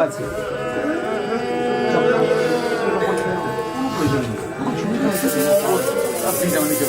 আছে। আপনি যেমন নিতে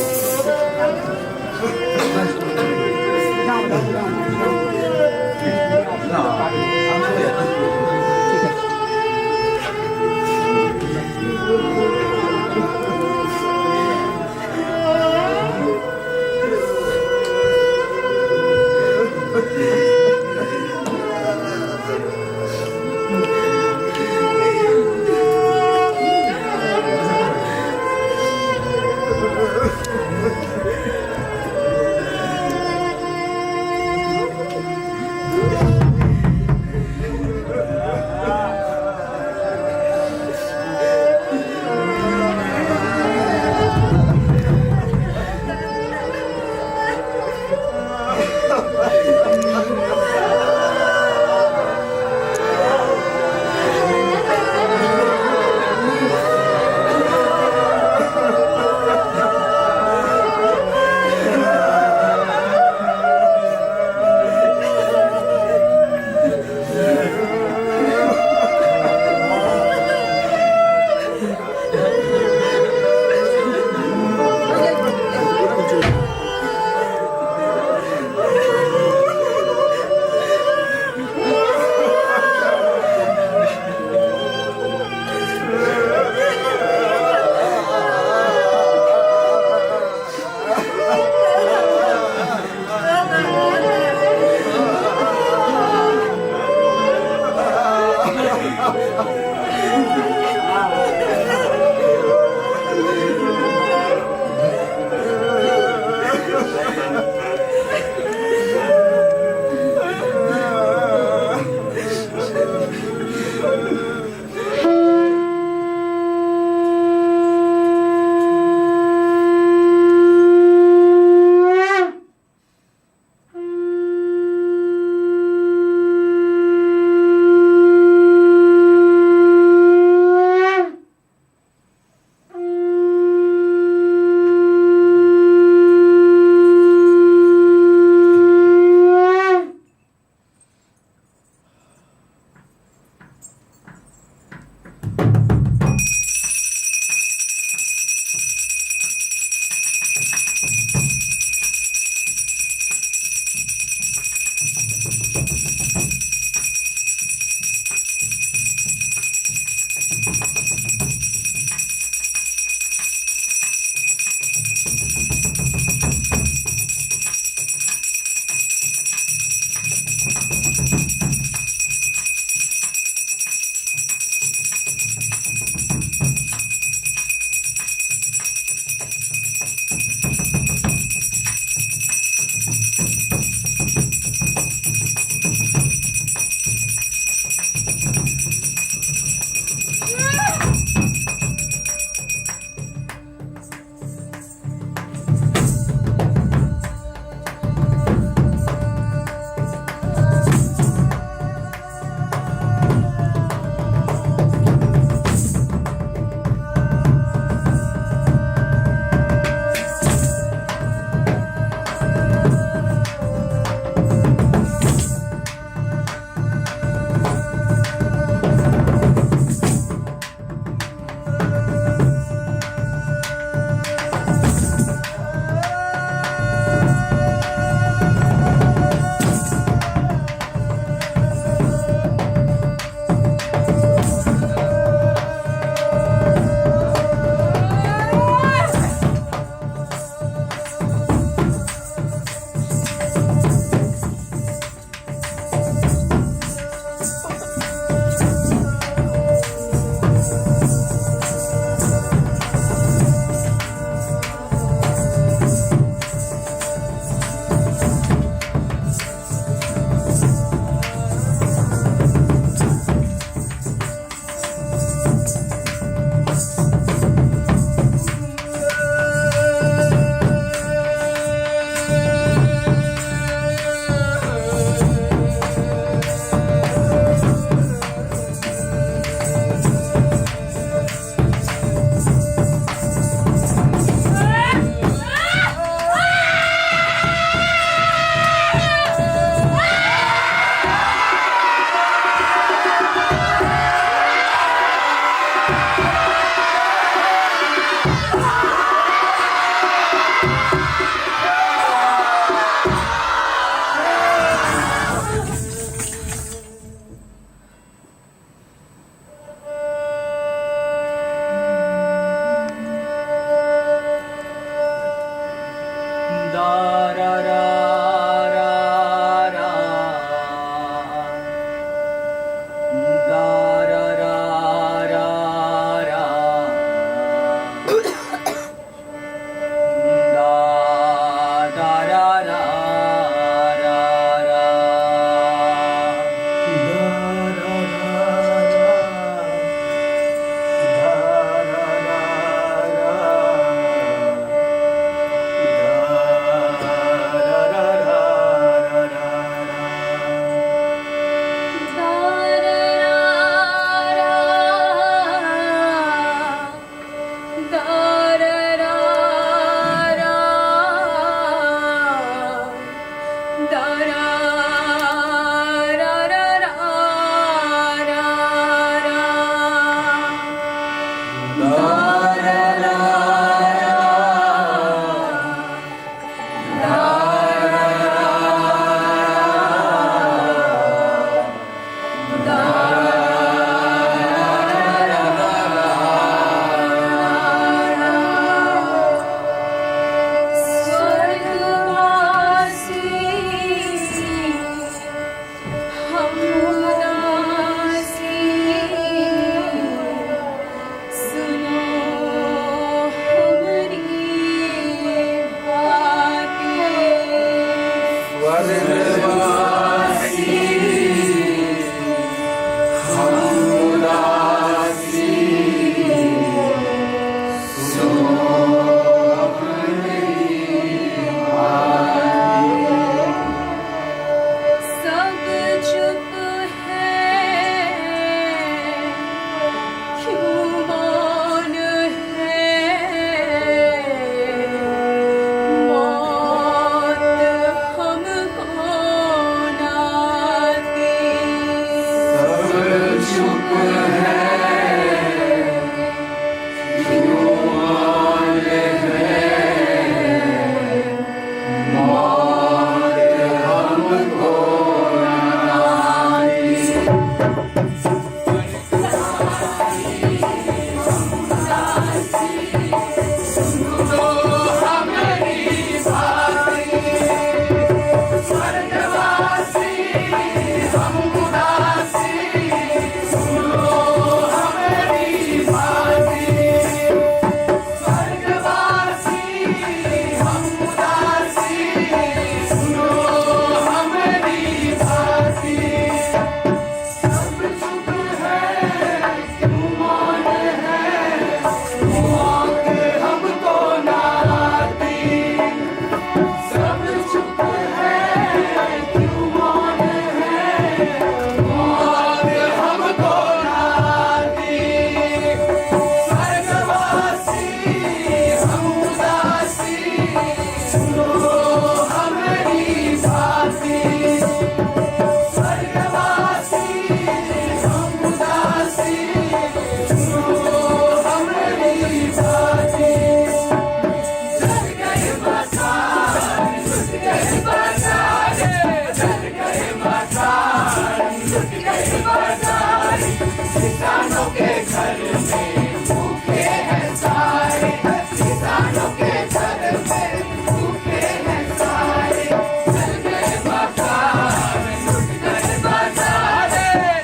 किसानों के घर में भूखे हैं सारे, किसानों के घर में भूखे हैं सारे। चल गए बाजार लुट गए बाजार,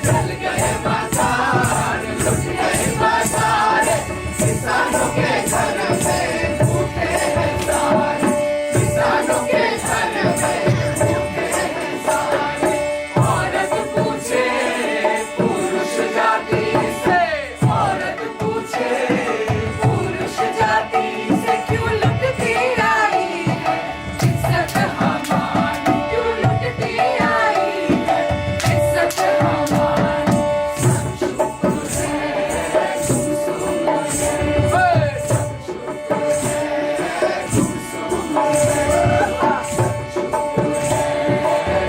चल गए बाजार लुट गए बाजार। किसानों के घर में भूखे हैं सारे, किसानों के घर में भूखे हैं सारे। औरत पूछे पुरुष जाति से, औरत पूछे पुरुष जाति से, क्यों लुटती आई है इज्जत हमारी, क्यों लुटती आई है इज्जत हमारी। सब शुक्र है तुम सुन ले, सब शुक्र है तुम सुन ले, सब शुक्र है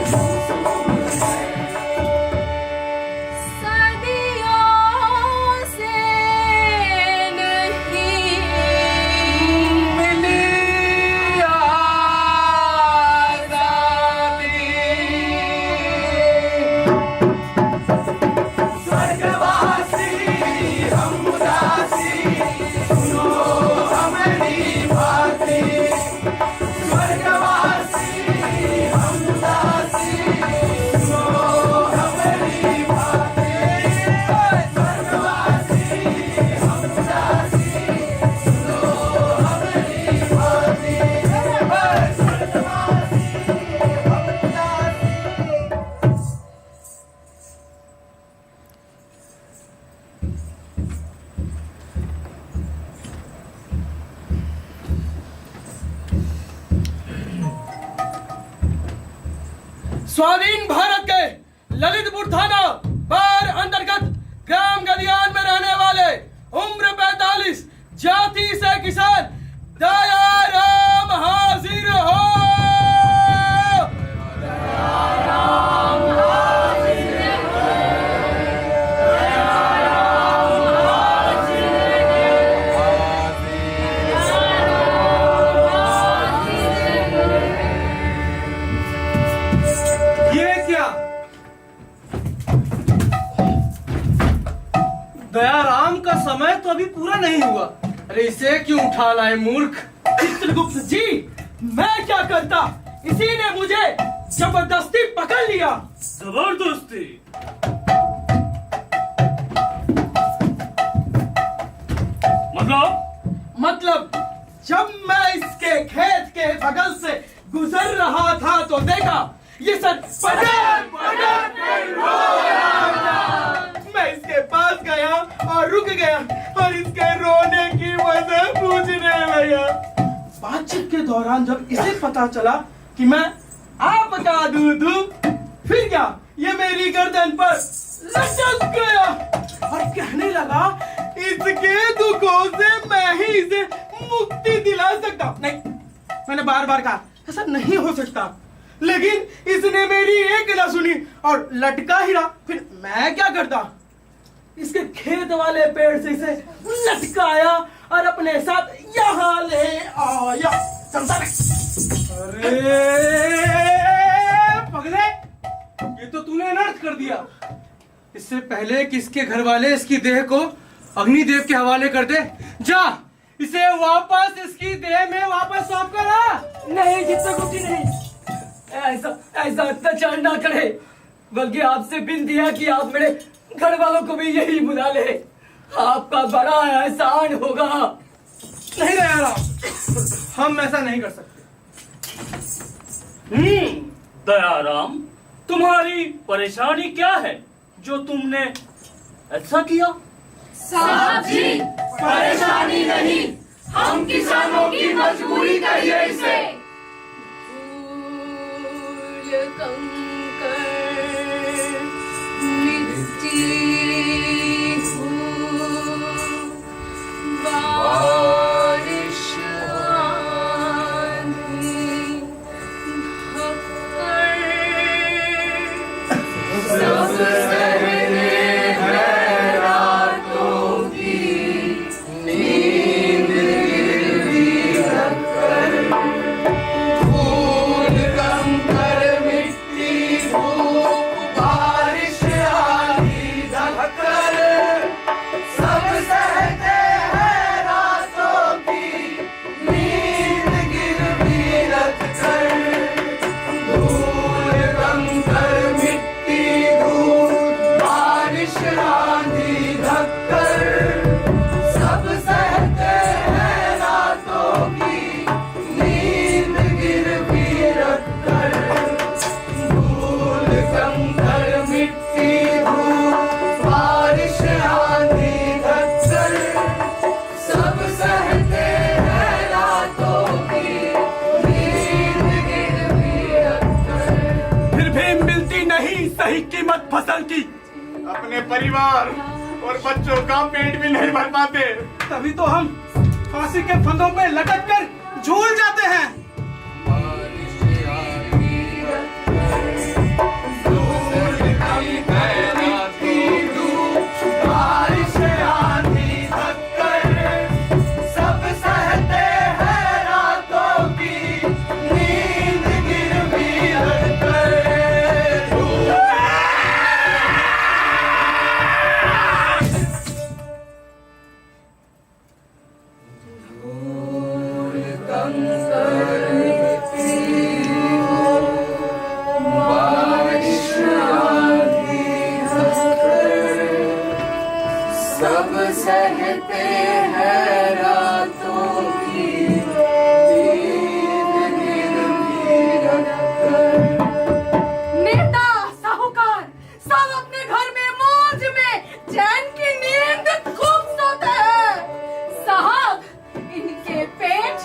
तुम सुन ले। सदियों से नहीं मिली आजादी, स्वर्गवासी हम उदासी, सुनो हमारी बाती। स्वर्गवासी हम उदासी, सुनो हमारी बाती। स्वर्गवासी हम उदासी, सुनो हमारी बाती। स्वर्गवासी हम उदासी। स्वाधीन भारत के ललितपुर थाना बार अंतर्गत ग्राम गलियान में रहने वाले उम्र 45 जाति से किसान दयाराम हाजिर हो। ये क्या? दयाराम का समय तो अभी पूरा नहीं हुआ। अरे इसे क्यों उठा लाए मूर्ख? चित्रगुप्त जी, मैं क्या करता, इसी ने मुझे जबरदस्ती पकड़ लिया। जबरदस्ती? मतलब जब मैं इसके खेत के बगल से गुजर रहा था तो देखा ये सब पटक पटक कर रो रहा था। मैं इसके पास गया और रुक गया और इसके रोने की वजह पूछने लगा। बातचीत के दौरान जब इसे पता चला कि मैं आपका दूध हूं, फिर क्या, ये मेरी गर्दन पर लटक गया और कहने लगा इसके दुखों से मैं ही इसे मुक्ति दिला सकता हूं। नहीं, मैंने बार बार कहा ऐसा नहीं हो सकता, लेकिन इसने मेरी एक न सुनी और लटका ही रहा। फिर मैं क्या करता, इसके खेत वाले पेड़ से इसे लटकाया और अपने साथ यहाँ ले आया। चलता नहीं। अरे पगले, ये तो तूने अनर्थ कर दिया। इससे पहले कि इसके घर वाले इसकी देह को अग्निदेव के हवाले कर दे, जा इसे वापस इसकी देह में वापस सौंप कर आ। नहीं चित्रगुप्त जी, नहीं, ऐसा ऐसा अत्याचार ना करे, बल्कि आपसे विनती है कि आप मेरे घर वालों को भी यही बुला ले, आपका बड़ा एहसान होगा। नहीं दयाराम, हम ऐसा नहीं कर सकते। दयाराम, तुम्हारी परेशानी क्या है जो तुमने ऐसा किया? साहब जी, परेशानी नहीं, हम किसानों की मजबूरी कहिए इसे। फूल कंकर मिट्टी हूँ, बारिश आंधी धक्कर, सब सहने हैं रातों की नींद गिरवी रखकर। फूल कंकर मिट्टी धूप बारिश आंधी आंधी धक्कर सब सहते हैं रातों की नींद गिर भी रखकर धूल कंकर मिट्टी धूप बारिश आंधी धक्कर सब सहते हैं रातों की नींद गिर भी रखकर। फिर भी मिलती नहीं सही कीमत फसल की। अपने परिवार और बच्चों का पेट भी नहीं भर पाते। तभी तो हम फांसी के फंदों पे लटक कर झूल जाते हैं। बारिश आंधी धक्कर सब सहते हैं रातों की नींद गिर भी रखकर। धूल कंकर मिट्टी बारिश आंधी धक्कर सब सहते हैं रातों की नींद गिर भी रखकर। नेता साहूकार सब अपने घर में मौज में चैन की नींद खूब सोते हैं। साहब इनके पेट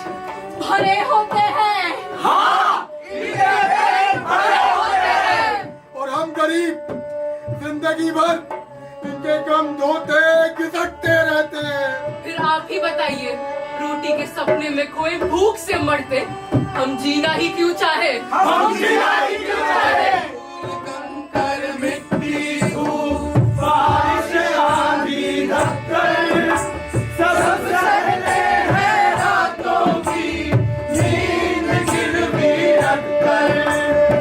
भरे होते हैं। हाँ, इनके पेट भरे होते हैं। और हम गरीब जिंदगी भर इनके गम धोते घिसटते रहते हैं। फिर आप ही बताइए, रोटी के सपने में खोए भूख से मरते, हम जीना ही क्यों चाहे? हम जीना ही क्यों चाहे? कंकर मिट्टी धूप बारिश आंधी धक्कर सब सहते हैं रातों की नींद गिर भी रखकर।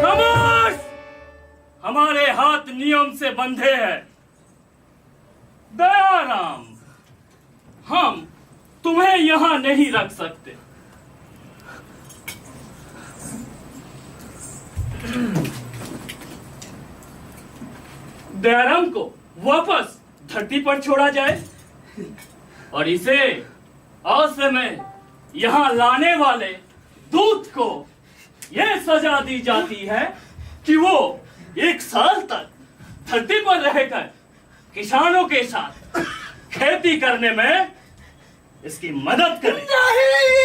खामोश! हमारे हाथ नियम से बंधे हैं। दयाराम, हम तुम्हें यहां नहीं रख सकते। दयाराम को वापस धरती पर छोड़ा जाए और इसे असमय यहां लाने वाले दूत को यह सजा दी जाती है कि वो 1 साल तक धरती पर रहकर किसानों के साथ खेती करने में इसकी मदद करे। नहीं।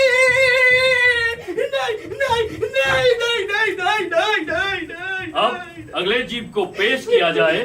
अब अगले जीव को पेश किया जाए।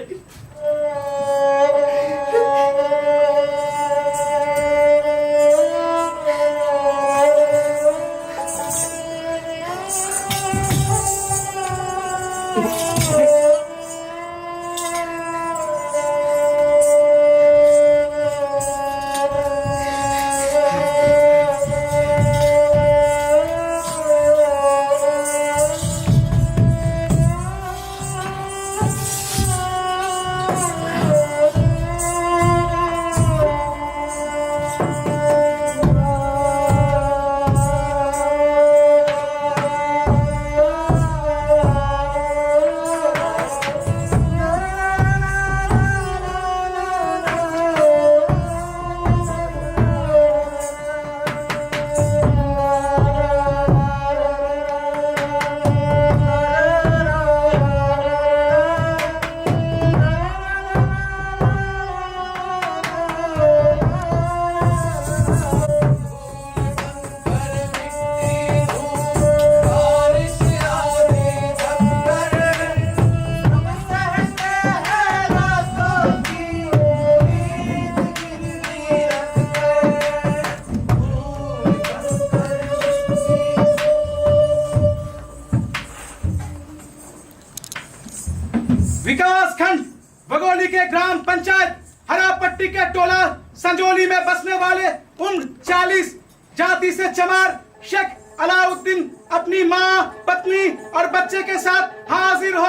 विकास खंड बगोली के ग्राम पंचायत हरापट्टी के टोला संजोली में बसने वाले उन 40 जाति से चमार शेख अलाउद्दीन अपनी माँ, पत्नी और बच्चे के साथ हाजिर हो।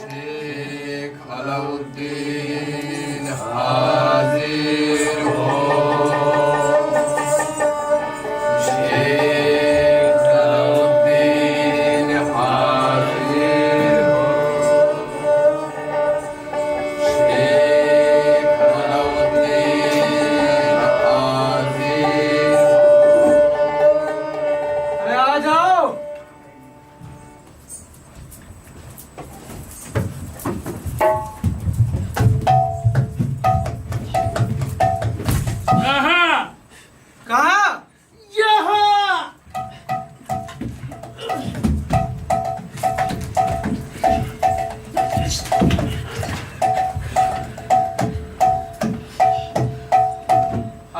शेख अलाउद्दीन हाजिर हो। शेख अलाउद्दीन हाजिर हो। शेख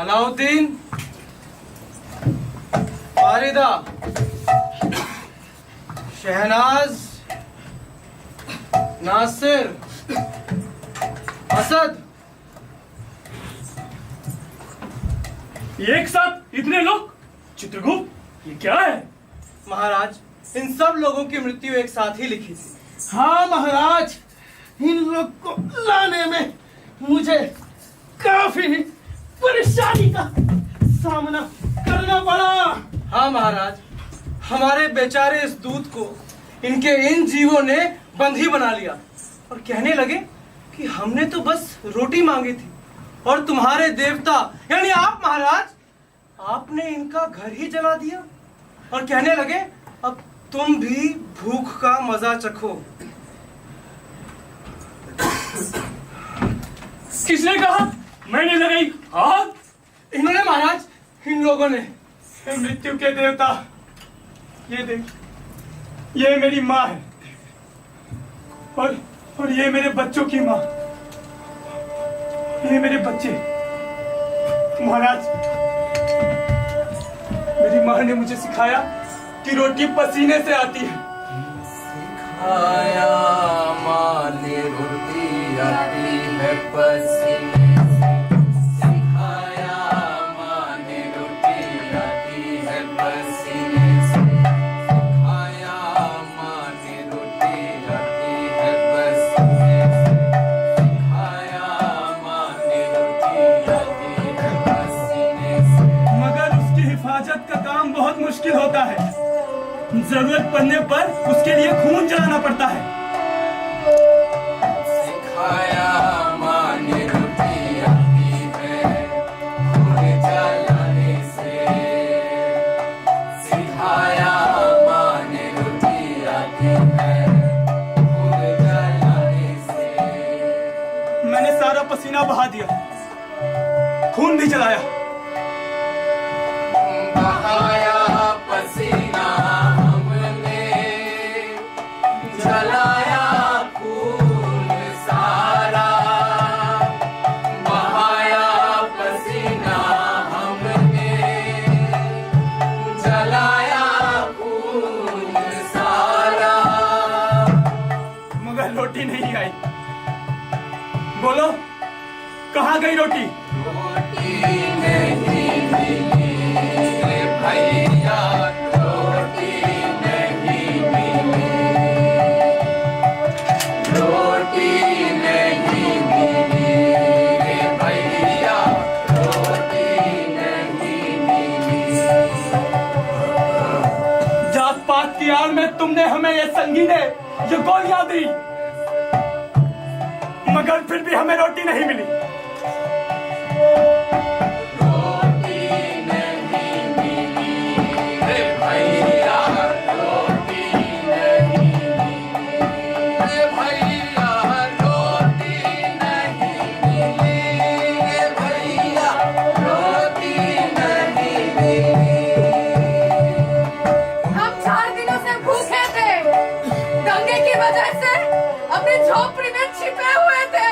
अलाउद्दीन, फारिदा, शहनाज, नासिर, असद। एक साथ इतने लोग? चित्रगुप्त, ये क्या है? महाराज, इन सब लोगों की मृत्यु एक साथ ही लिखी थी। हाँ महाराज, इन लोग को लाने में मुझे काफी परेशानी का सामना करना पड़ा। हाँ महाराज, हमारे बेचारे इस दूत को इनके इन जीवों ने बंधी बना लिया और कहने लगे कि हमने तो बस रोटी मांगी थी और तुम्हारे देवता यानी आप महाराज, आपने इनका घर ही जला दिया और कहने लगे अब तुम भी भूख का मजा चखो। किसने कहा? मैंने लगाई आग? इन्होंने महाराज, इन लोगों ने। हे मृत्यु के देवता, ये देख, ये मेरी माँ है और ये मेरे बच्चों की माँ, ये मेरे बच्चे। महाराज, मेरी माँ ने मुझे सिखाया कि रोटी पसीने से आती है। सिखाया माँ ने रोटी आती है पसीने से। सिखाया माँ ने रोटी आती है पसीने से। सिखाया माँ ने रोटी आती है पसीने से। सिखाया माँ ने रोटी आती है पसीने से। मगर उसकी हिफाजत का काम बहुत मुश्किल होता है। जरूरत पड़ने पर उसके लिए खून जलाना पड़ता है। सिखाया माँ ने रोटी आती है खून जलाने से। सिखाया माँ ने रोटी आती है खून जलाने से। मैंने सारा पसीना बहा दिया, खून भी जलाया। बहाया पसीना हमने, जलाया खून सारा। बहाया पसीना हमने, जलाया खून सारा। मगर रोटी नहीं आई। बोलो, कहाँ गई रोटी? रोटी नहीं मिली रे भैया, रोटी नहीं मिली। रोटी नहीं मिली रे भैया, रोटी नहीं मिली। जात पात की आड़ में तुमने हमें ये संगीने, ये गोलियां दी, मगर फिर भी हमें रोटी नहीं मिली। रोटी नहीं मिली रे भैया, रोटी नहीं मिली रे भैया, रोटी नहीं मिली रे भैया, रोटी नहीं मिली। हम 4 दिनों से भूखे थे, दंगे की वजह से अपनी झोपड़ी में छिपे हुए थे।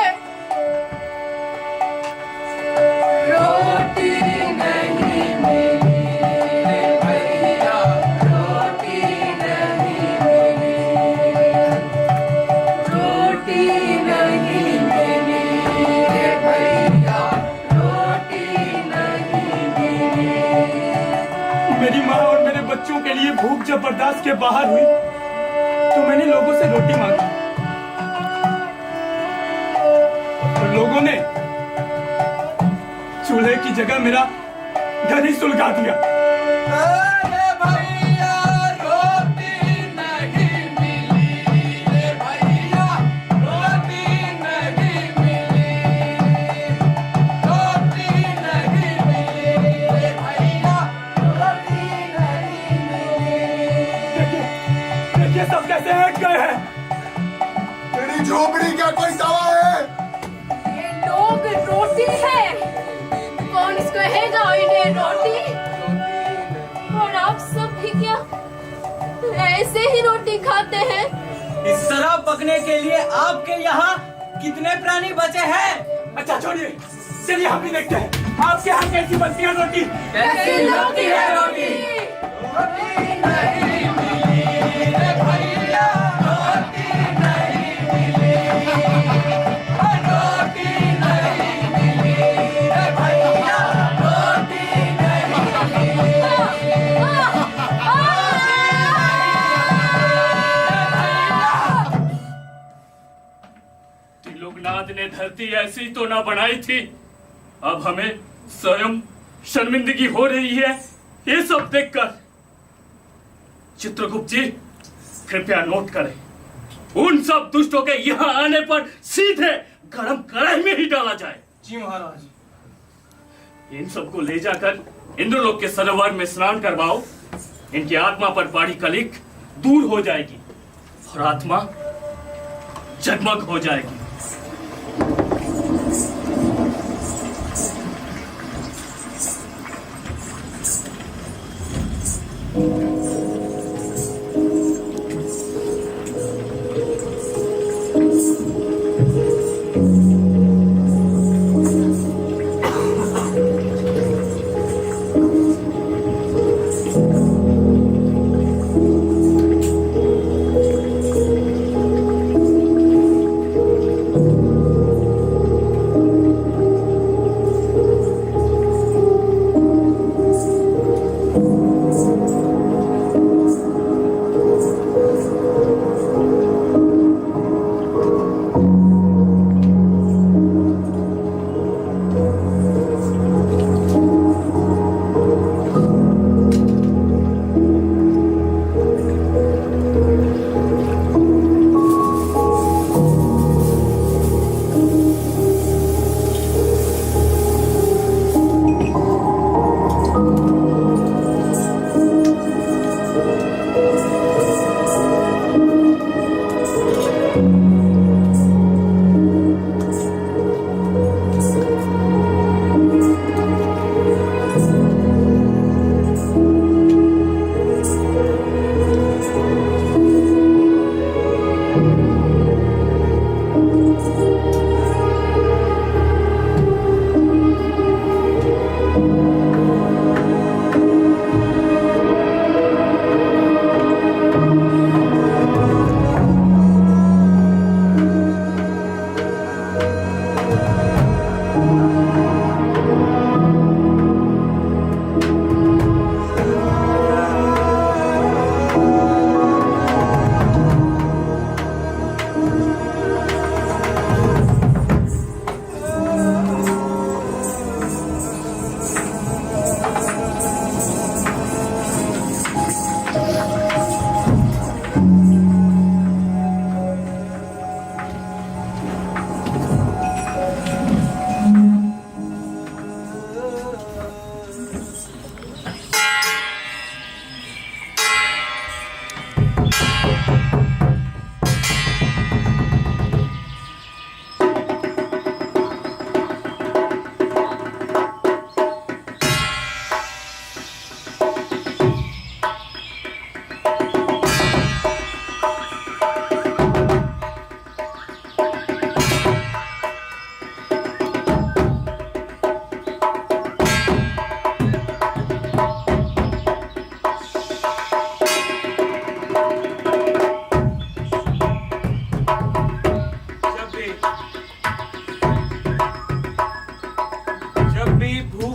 रोटी नहीं मिली रे भैया, रोटी नहीं मिली। रोटी नहीं मिली रे भैया, रोटी नहीं मिली। मेरी माँ और मेरे बच्चों के लिए भूख जब बर्दाश्त के बाहर हुई तो मैंने लोगों से रोटी मांगी और लोगों ने चूल्हे की जगह मेरा घर ही सुलगा दिया। अरे भैया, रोटी नहीं मिली रे भैया, रोटी नहीं मिली। रोटी नहीं मिली रे भैया, रोटी नहीं मिली। देखिए सब कैसे हट गए हैं। तेरी झोपड़ी का कोई दवा है? ये लोग रोटी है, कौन इसको कहेगा इन्हें रोटी? और आप सब भी क्या ऐसे ही रोटी खाते हैं? इस शराब पकने के लिए आपके यहाँ कितने प्राणी बचे हैं? अच्छा छोड़िए, चलिए हम भी देखते हैं। आपके यहाँ कैसी बनती है रोटी? कैसी लगती है रोटी? रोटी नहीं मिली रे भैया, रोटी नहीं मिली, रोटी नहीं मिली रे भैया, रोटी नहीं मिली। त्रिलोकनाथ ने धरती ऐसी तो ना बनाई थी, अब हमें स्वयं शर्मिंदगी हो रही है ये सब देखकर। चित्रगुप्त जी कृपया नोट करें, उन सब दुष्टों के यहाँ आने पर सीधे गरम कढ़ाई में ही डाला जाए। जी महाराज। इन सबको ले जाकर इंद्रलोक के सरोवर में स्नान करवाओ, इनकी आत्मा पर पड़ी कलिक दूर हो जाएगी और आत्मा जगमग हो जाएगी।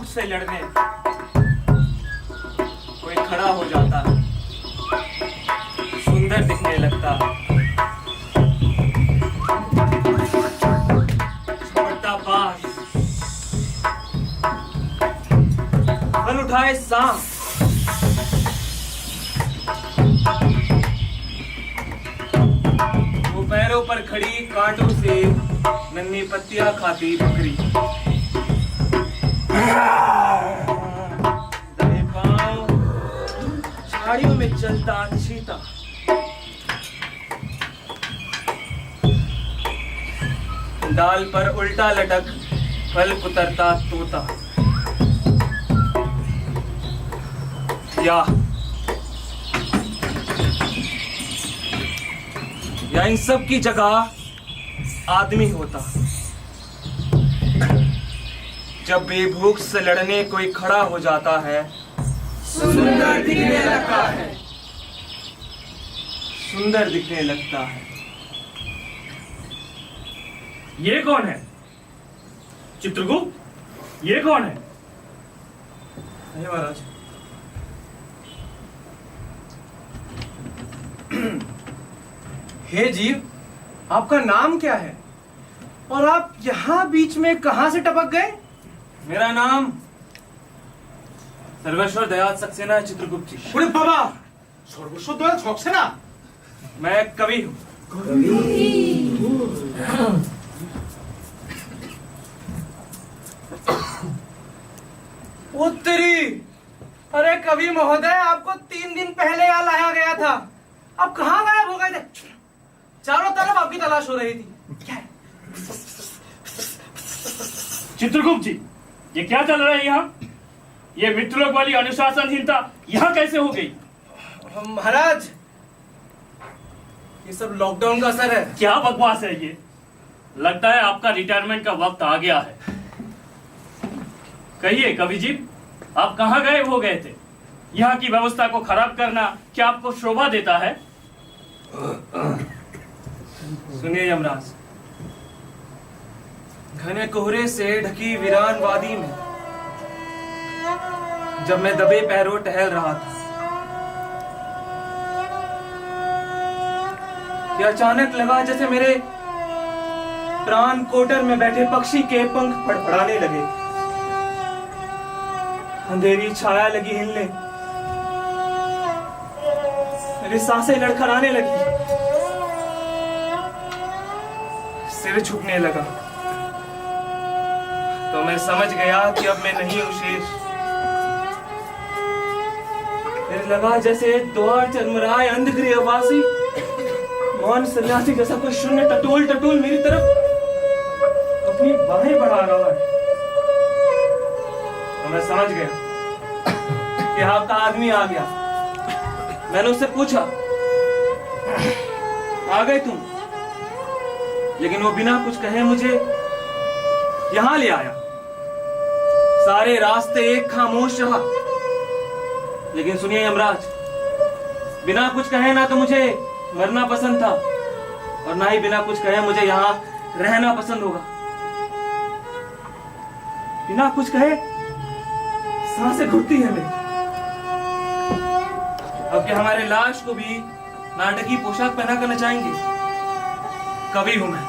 से लड़ने कोई खड़ा हो जाता, सुंदर दिखने लगता, छोड़ता बाज, फल उठाए सांप, वो पैरों पर खड़ी कांटों से नन्ही पत्तियां खाती बकरी, दहे पांव झाड़ियों में चलता चीता, डाल पर उल्टा लटक फल कुतरता तोता, या इन सब की जगह आदमी होता, जब बेभूख से लड़ने कोई खड़ा हो जाता है, सुंदर दिखने लगता है। सुंदर दिखने लगता है। ये कौन है? चित्रगुप्त, ये कौन है? हे महाराज। हे जीव, आपका नाम क्या है? और आप यहाँ बीच में कहां से टपक गए? मेरा नाम सर्वेश्वर दयाल सक्सेना है चित्रगुप्त जी। ওরে বাবা, সর্বস্ব দয়াল ছকছে না। मैं कवि हूँ। ओ तेरी! अरे कवि महोदय, आपको 3 दिन पहले यहाँ लाया गया था। अब कहाँ गायब हो गए थे? चारों तरफ आपकी तलाश हो रही थी। क्या है? चित्रगुप्त जी, ये क्या चल रहा है यहाँ? ये मित्रलोक वाली अनुशासनहीनता यहाँ कैसे हो गई? महाराज, ये सब लॉकडाउन का असर है। क्या बकवास है ये? लगता है आपका रिटायरमेंट का वक्त आ गया है। कहिए कवि जी, आप कहाँ गायब हो गए थे? यहाँ की व्यवस्था को खराब करना क्या आपको शोभा देता है? सुनिए यमराज, घने कोहरे से ढकी वीरान वादी में जब मैं दबे पैरों टहल रहा था कि अचानक लगा जैसे मेरे प्राण कोटर में बैठे पक्षी के पंख फड़फड़ाने लगे। अंधेरी छाया लगी हिलने, मेरी सांसें लड़खड़ाने लगी, सिर झुकने लगा। तो मैं समझ गया कि अब मैं नहीं हूं शेष। फिर लगा जैसे द्वार चरमराए अंधगृहवासी मौन सन्यासी जैसा कोई शून्य टटोल टटोल मेरी तरफ अपनी बाहें बढ़ा रहा है। तो मैं समझ गया कि आपका आदमी आ गया। मैंने उससे पूछा, आ गए तुम? लेकिन वो बिना कुछ कहे मुझे यहां ले आया। सारे रास्ते एक खामोश रहा। लेकिन सुनिए यमराज, बिना कुछ कहे ना तो मुझे मरना पसंद था और ना ही बिना कुछ कहे मुझे यहां रहना पसंद होगा। बिना कुछ कहे सांसें घुटती है मेरी। अब क्या हमारे लाश को भी नाटकीय पोशाक पहना कर नचाएंगे? कवि हूं मैं,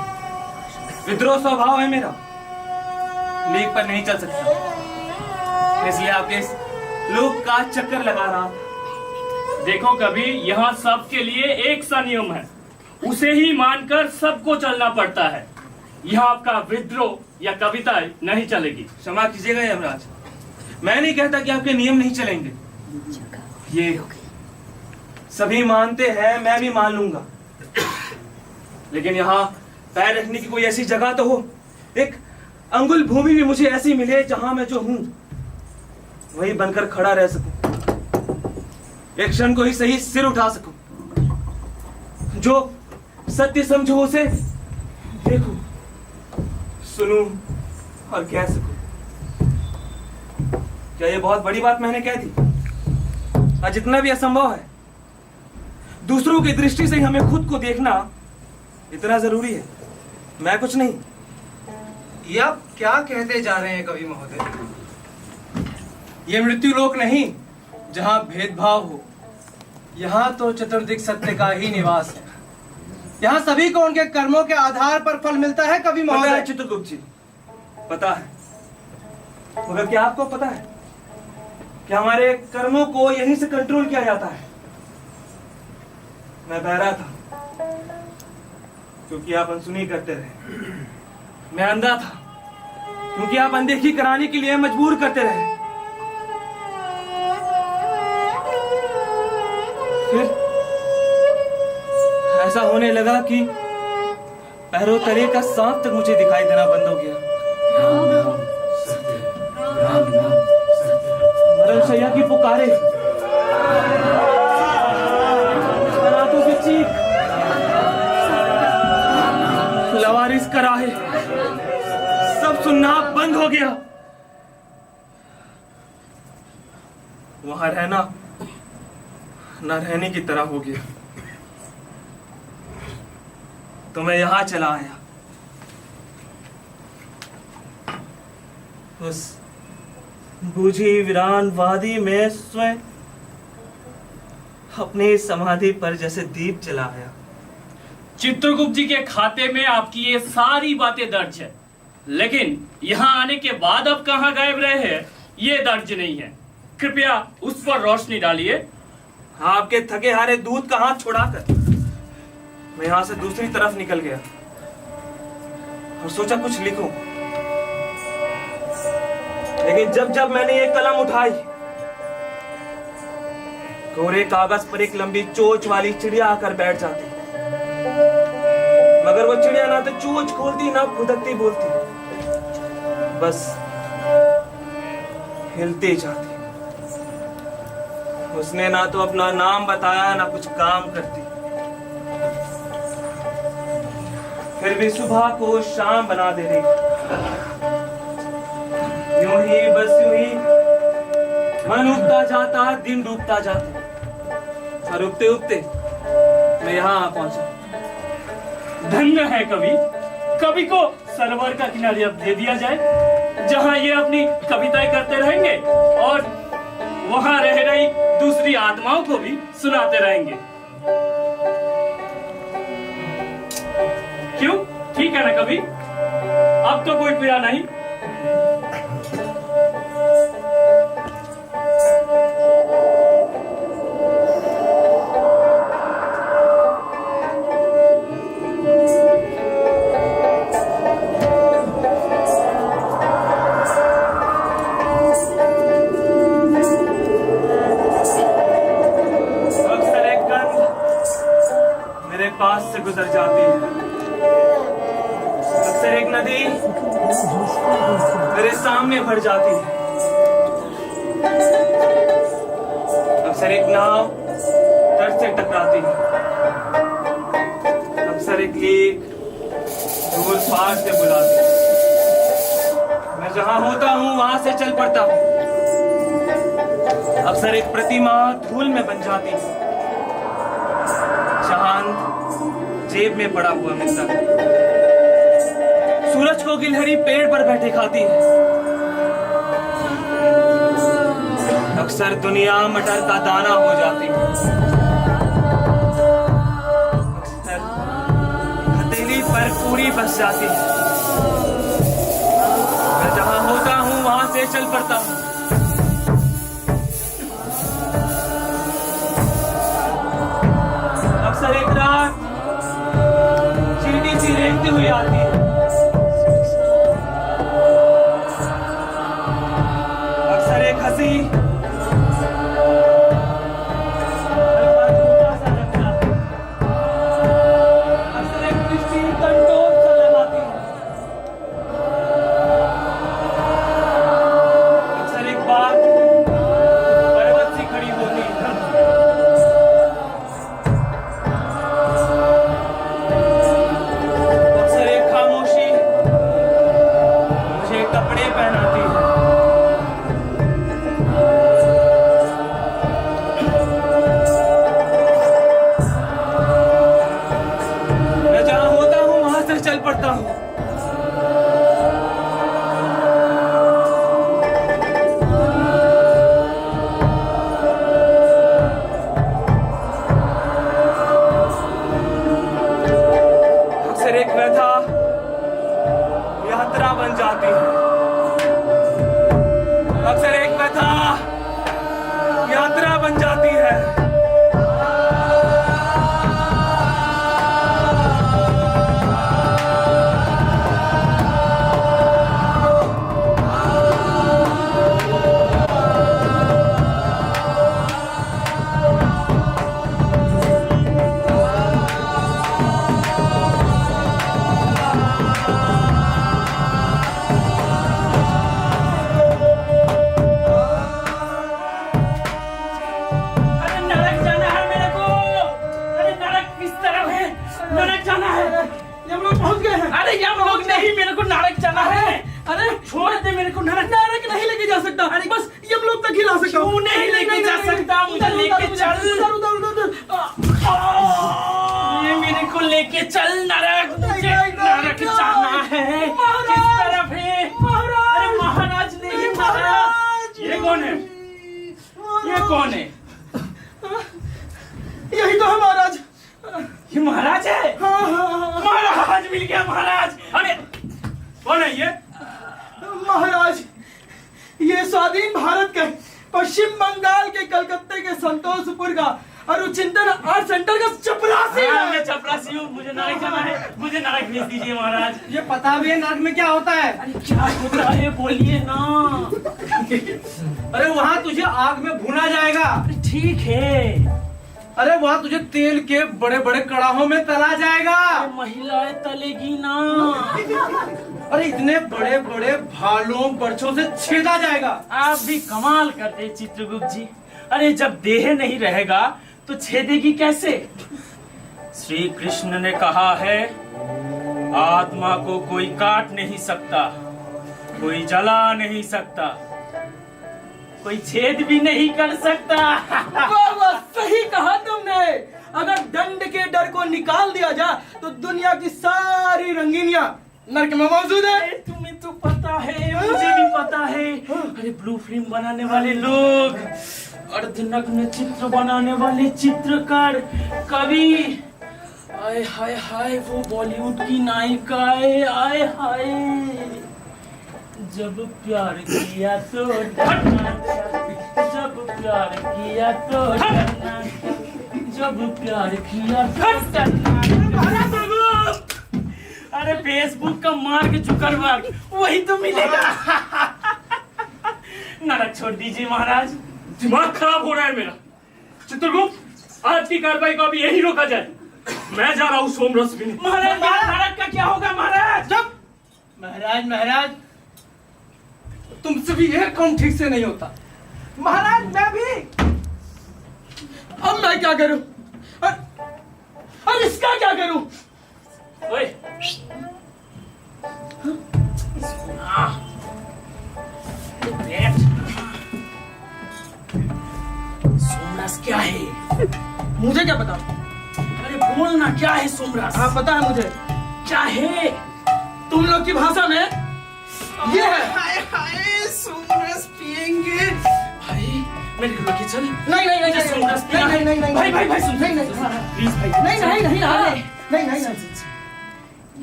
विद्रोह स्वभाव है मेरा, लेख पर नहीं चल सकता, इसलिए आपके इस लोक का चक्कर लगा रहा। देखो कवि, यहाँ सबके लिए एक सा नियम है, उसे ही मानकर सबको चलना पड़ता है। यहाँ आपका विद्रोह या कविताएं नहीं चलेगी। क्षमा कीजिएगा यमराज, मैं नहीं कहता कि आपके नियम नहीं चलेंगे। ये सभी मानते हैं, मैं भी मान लूंगा। लेकिन यहाँ पैर रखने की कोई ऐसी जगह तो हो, एक अंगुल भूमि भी मुझे ऐसी मिले जहां मैं जो हूं वही बनकर खड़ा रह सकूं, एक क्षण को ही सही सिर उठा सकूं, जो सत्य समझो उसे देखूं, सुनूं और कह सकूं। क्या ये बहुत बड़ी बात मैंने कह दी? और जितना भी असंभव है, दूसरों की दृष्टि से हमें खुद को देखना इतना जरूरी है। मैं कुछ नहीं। ये आप क्या कहते जा रहे हैं कवि महोदय? ये मृत्यु लोक नहीं जहां भेदभाव हो। यहाँ तो चतुर्दिक सत्य का ही निवास है। यहाँ सभी को उनके कर्मों के आधार पर फल मिलता है कवि पता है महोदय। चित्रगुप्त जी, पता है, मगर क्या आपको पता है कि हमारे कर्मों को यहीं से कंट्रोल किया जाता है? मैं बहरा था क्योंकि आप अनसुनी करते रहे। मैं अंधा था क्योंकि आप अनदेखी कराने के लिए मजबूर करते रहे। फिर ऐसा होने लगा कि पैरों तले का सांप तक मुझे दिखाई देना बंद हो गया। मरण शैया की पुकारे, रातों की चीख, लवारिस कराहे, सब सुनना बंद हो गया। वहां रहना न रहने की तरह हो गया। तो मैं यहां चला आया, उस बूझी वीरान वादी में स्वयं अपनी समाधि पर जैसे दीप जलाया। चित्रगुप्त जी के खाते में आपकी ये सारी बातें दर्ज है, लेकिन यहाँ आने के बाद अब कहाँ गायब रहे हैं ये दर्ज नहीं है। कृपया उस पर रोशनी डालिए। आपके थके हारे दूध का हाथ छुड़ाकर मैं यहां से दूसरी तरफ निकल गया और सोचा कुछ लिखूं, लेकिन जब जब मैंने ये कलम उठाई, कोरे कागज पर एक लंबी चोंच वाली चिड़िया आकर बैठ जाती, मगर वो चिड़िया ना तो चोंच खोलती ना फुदकती बोलती, बस हिलती जाती। उसने ना तो अपना नाम बताया ना कुछ काम करती। फिर भी सुबह को शाम बना दे रही। यूं ही बस यूं ही मन उगता जाता, दिन डूबता जाता, और उगते उगते मैं यहाँ आ पहुंचा। धन्य है कवि, कवि को सरोवर का किनारे अब दे दिया जाए, जहाँ ये अपनी कविताएं करते रहेंगे और वहाँ रह रही दूसरी आत्माओं को भी सुनाते रहेंगे। क्यों, ठीक है ना कवि? अब तो कोई पीड़ा नहीं। पास से गुजर जाती है, अक्सर एक नदी मेरे सामने भर जाती है, अक्सर एक नाव तट से टकराती है, अक्सर एक लेक दूर पार से बुलाती है। मैं जहां होता हूं वहां से चल पड़ता हूं। अक्सर एक प्रतिमा धूल में बन जाती है, चांद जेब में पड़ा हुआ मिलता है, सूरज को गिलहरी पेड़ पर बैठे खाती है, अक्सर दुनिया मटर का दाना हो जाती है, अक्सर हथेली पर पूरी बस जाती है। मैं जहां होता हूं वहां से चल पड़ता हूं। अक्सर एक रात चींटी सी रेंगती हुई आती है, अक्सर एक हंसी हल्का झूठा सा लगता है, अक्सर एक दृष्टि कंटोल सा लगाती है, अक्सर एक बात पर्वत सी खड़ी होती है, कपड़े पहनाती है, मैं जहां होता हूं वहां से चल पड़ता हूं। अक्सर एक व्यथा यात्रा बन जाती है, अक्सर एक व्यथा यात्रा बन जाती है। अरे हम लोग नहीं, मेरे को नरक जाना है। अरे छोड़ दे मेरे को, नरक नरक नहीं लेके जा सकता, बस यमलोक तक ही ला सकता हूँ। क्यों नहीं लेके जा सकता? मुझे लेके चल। ये मेरे को लेके चल नरक, मुझे नरक जाना है। किस तरफ है? अरे महाराज नहीं, महाराज। ये कौन है? ये कौन है? यही तो है महाराज। ये महाराज है? महाराज मिल गया, महाराज। अरे कौन है ये? महाराज, ये स्वाधीन भारत के पश्चिम बंगाल के कलकत्ते के संतोषपुर का अरुचिंतन आर्ट सेंटर का चपरासी है। मैं चपरासी हूँ, मुझे नरक जाना है, मुझे नरक भेज दीजिए महाराज। ये पता भी है नर्क में क्या होता है? अरे क्या होता है बोलिए ना। अरे वहाँ तुझे आग में भुना जाएगा। ठीक है। अरे वहाँ तुझे तेल के बड़े बड़े कड़ाहों में तला जाएगा। महिलाएं तलेगी ना। अरे इतने बड़े बड़े भालों बर्छों से छेदा जाएगा। आप भी कमाल करते चित्रगुप्त जी। अरे जब देह नहीं रहेगा तो छेदेगी कैसे? श्री कृष्ण ने कहा है, आत्मा को कोई काट नहीं सकता, कोई जला नहीं सकता, कोई छेद भी नहीं कर सकता। वाह, सही कहा तुमने। अगर दंड के डर को निकाल दिया जाए तो दुनिया की सारी रंगीनियां नर्क में मौजूद है। अरे तुम्हें तो पता है, मुझे भी पता है। अरे ब्लू फिल्म बनाने वाले लोग, अर्धनग्न चित्र बनाने वाले चित्रकार, कवि, आय हाय हाय, वो बॉलीवुड की नायिकाएं, आय हाय। जब प्यार किया तो डरना क्या, जब प्यार किया तो डरना, जब प्यार किया तो डरना। अरे फेसबुक का मार्क जुकरबर्ग, वही तो मिलेगा। नरक छोड़ दीजिए महाराज, दिमाग खराब हो रहा है मेरा। चित्रगुप्त, आज की कार्रवाई को अभी यही रोका जाए। मैं जा रहा हूँ सोमरस पीने। महाराज, नरक का क्या होगा महाराज? जब महाराज तुमसे भी एक काम ठीक से नहीं होता। महाराज मैं भी। अब मैं क्या करूं? अब इसका क्या करूं? ओए, सोमरस क्या है? मुझे क्या पता? अरे बोलना, क्या है सोमरस? हाँ पता है मुझे। क्या है? तुम लोग की भाषा में ये है। हाय हाय, सोमरस पिएंगे भाई। मेरे को लेके चल। नहीं नहीं नहीं सोमरस पीना है। भाई सुन, नहीं नहीं प्लीज भाई। नहीं नहीं नहीं नहीं नहीं नहीं।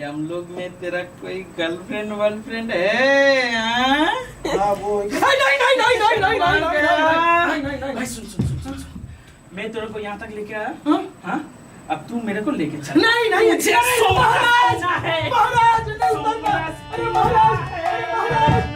हम लोग में तेरा कोई गर्लफ्रेंड वर्लफ्रेंड है? हाँ वो नहीं नहीं नहीं नहीं नहीं नहीं नहीं नहीं नहीं। भाई सुन, मैं तेरे को यहाँ तक लेके आया। हाँ, अब तू मेरे को लेके चल। नहीं नहीं महाराज है। महाराज नहीं बनना। अरे महाराज, महाराज,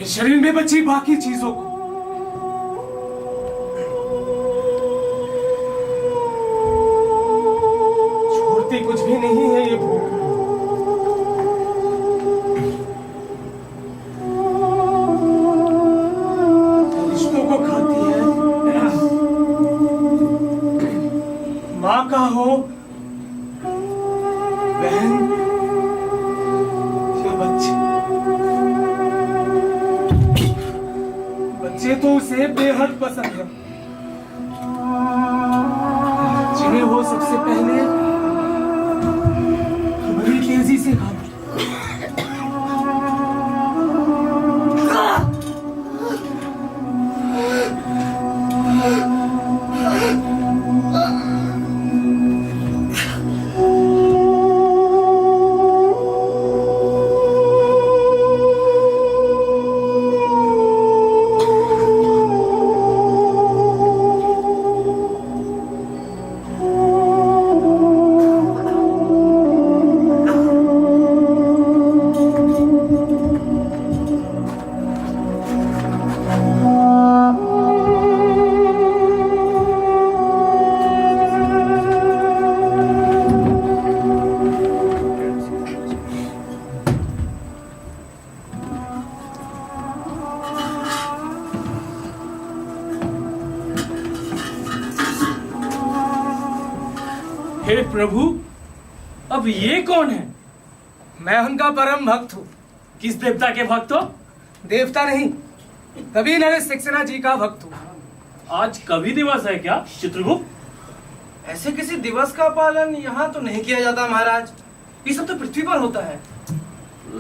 शरीर में बची बाकी चीजों को। छोड़ती कुछ भी नहीं है ये भूख। रिश्तों को खाती है। माँ का हो, बहन या बच्चे, बच्चे तो उसे बेहद पसंद है, जिन्हें वो सबसे पहले बड़ी तेजी से खाती। हे प्रभु, अब ये कौन है? मैं उनका परम भक्त हूँ। किस देवता के भक्त हो? देवता नहीं, कवि नरेश सक्सेना जी का भक्त हूँ। आज कवि दिवस है क्या चित्रगुप्त? ऐसे किसी दिवस का पालन यहाँ तो नहीं किया जाता महाराज। ये सब तो पृथ्वी पर होता है।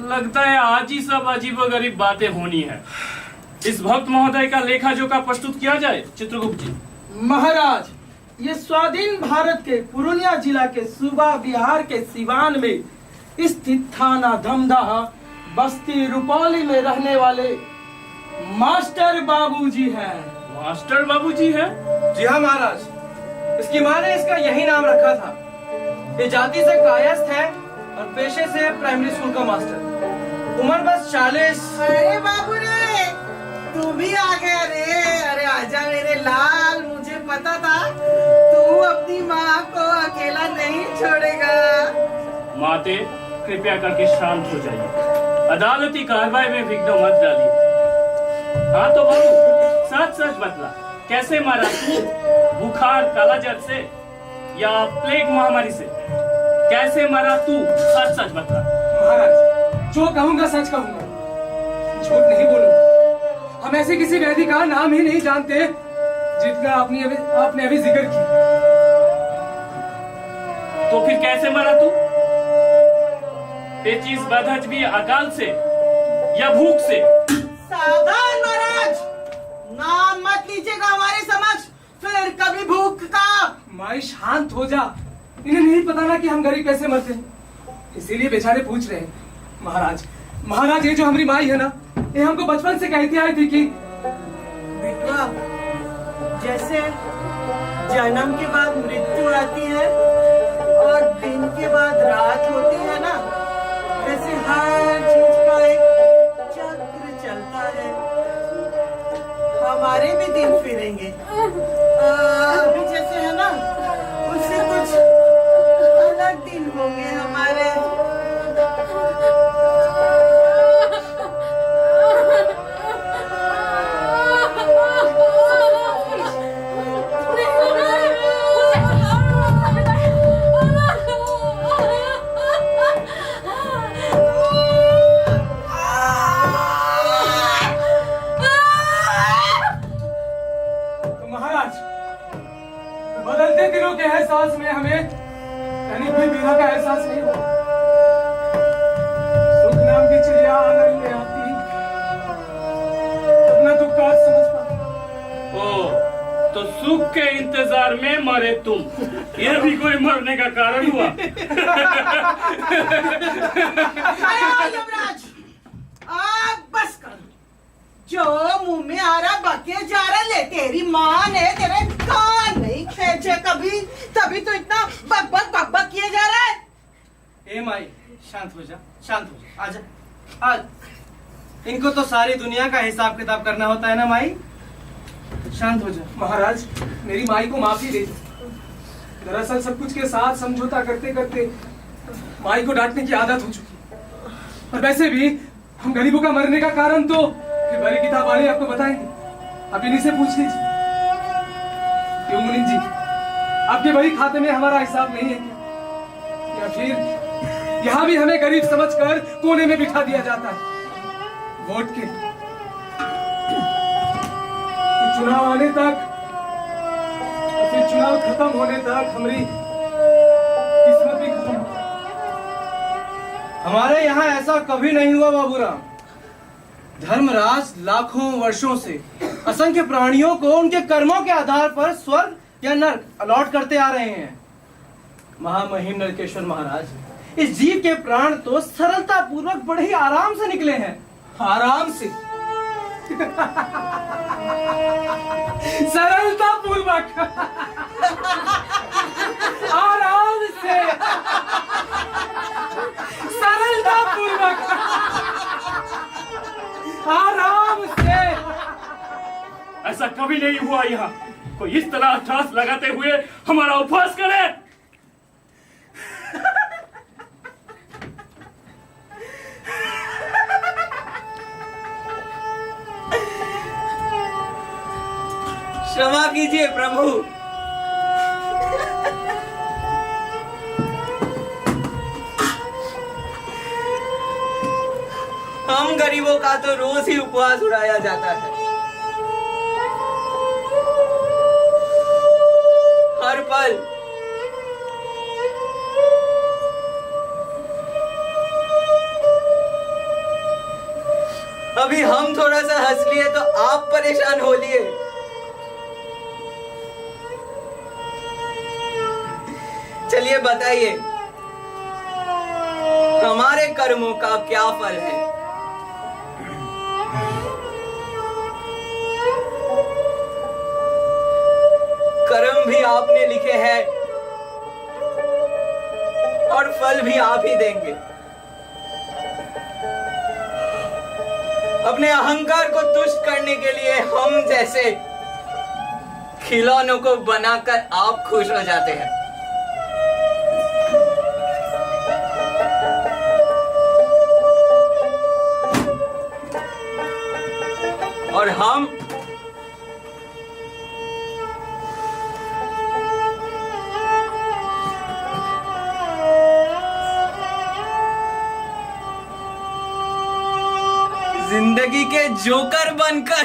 लगता है आज ही सब अजीबोगरीब बातें होनी है। इस भक्त महोदय का लेखा जोखा प्रस्तुत किया जाए चित्रगुप्त जी। महाराज, ये स्वाधीन भारत के पुरुलिया जिला के सूबा बिहार के सिवान में स्थित थाना धमदाहा बस्ती रुपौली में रहने वाले मास्टर बाबूजी हैं। मास्टर बाबूजी है? जी हाँ महाराज, इसकी माँ ने इसका यही नाम रखा था। ये जाति से कायस्थ है और पेशे से प्राइमरी स्कूल का मास्टर। उम्र बस 40। अरे बाबू रे, तू भी आ गया रे। अरे आजा मेरे लाल, मुझे पता था तू अपनी माँ को अकेला नहीं छोड़ेगा। माते, कृपया करके शांत हो जाइए। अदालती कार्रवाई में विघ्न मत डालिए। हाँ तो बाबू, सच सच बतला, कैसे मारा तू? बुखार, कालाजार से या प्लेग महामारी से? कैसे मारा तू? सच सच बतला। महाराज, जो कहूंगा सच कहूंगा, झूठ नहीं बोलूंगा। हम ऐसे किसी व्याधि का नाम ही नहीं जानते जितना आपने अभी जिक्र किया। तो फिर कैसे मरा तू? पेचिस बधच भी अकाल से या भूख से? सावधान महाराज, नाम मत लीजिएगा हमारे समक्ष, फिर कभी भूख का। माई शांत हो जा। इन्हें नहीं पता ना कि हम गरीब कैसे मरते हैं, इसीलिए बेचारे पूछ रहे हैं। महाराज ये जो हमारी माई है ना, ये हमको बचपन से कहती आई थी कि बेटवा, जैसे जन्म के बाद मृत्यु आती है और दिन के बाद रात होती है ना, वैसे हर चीज का एक चक्र चलता है। हमारे भी दिन फिरेंगे, अभी जैसे है ना, उससे कुछ अलग दिन होंगे हमारे। बदलते दिनों के एहसास में हमें कहीं भी पीड़ा का एहसास नहीं हुआ। सुख नाम की चिड़िया आंगन में आती, अपना दुख का समझ पाती। ओ, तो सुख के इंतजार में मरे तुम, यह भी कोई मरने का कारण हुआ? यमराज, अब बस कर। जो मुंह में आ रहा बके जा रहा, ले तेरी माँ ने तेरे कान नहीं खींचे कभी, तभी तो इतना बक बक बक बक किए जा रहा है। ए माई, शांत हो जा, शांत हो जा। आजा, आज इनको तो सारी दुनिया का हिसाब किताब करना होता है ना माई। शांत हो जा। महाराज, मेरी माई को माफी दे। दरअसल सब कुछ के साथ समझौता करते करते माई को डांटने की आदत हो चुकी। और वैसे भी हम गरीबों का मरने का कारण तो फिर बड़ी किताब वाले आपको बताएंगे। आप इन्हीं से पूछ लीजिए। क्यों मुनीम जी, आपके बड़ी खाते में हमारा हिसाब नहीं है क्या? या फिर यहाँ भी हमें गरीब समझकर कोने में बिठा दिया जाता है वोट के? चुनाव आने तक और फिर चुनाव खत्म होने तक हमारी किस्मत भी खत्म हो। हमारे यहाँ ऐसा कभी नहीं हुआ बाबूराम। धर्मराज लाखों वर्षों से असंख्य प्राणियों को उनके कर्मों के आधार पर स्वर्ग या नर्क अलॉट करते आ रहे हैं। महामहिम नरकेश्वर महाराज, इस जीव के प्राण तो सरलता पूर्वक बड़े ही आराम से निकले हैं। आराम से सरलता पूर्वक आराम से सरलता पूर्वक आराम से। ऐसा कभी नहीं हुआ। यहाँ कोई इस तरह ठास लगाते हुए हमारा उपहास करे। क्षमा कीजिए प्रभु। हम गरीबों का तो रोज ही उपवास उड़ाया जाता है। हर पल अभी हम थोड़ा सा हंस लिए तो आप परेशान हो लिए। चलिए बताइए, हमारे कर्मों का क्या फल है? कर्म भी आपने लिखे हैं और फल भी आप ही देंगे। अपने अहंकार को तुष्ट करने के लिए हम जैसे खिलौनों को बनाकर आप खुश हो जाते हैं। और हम जिंदगी के जोकर बनकर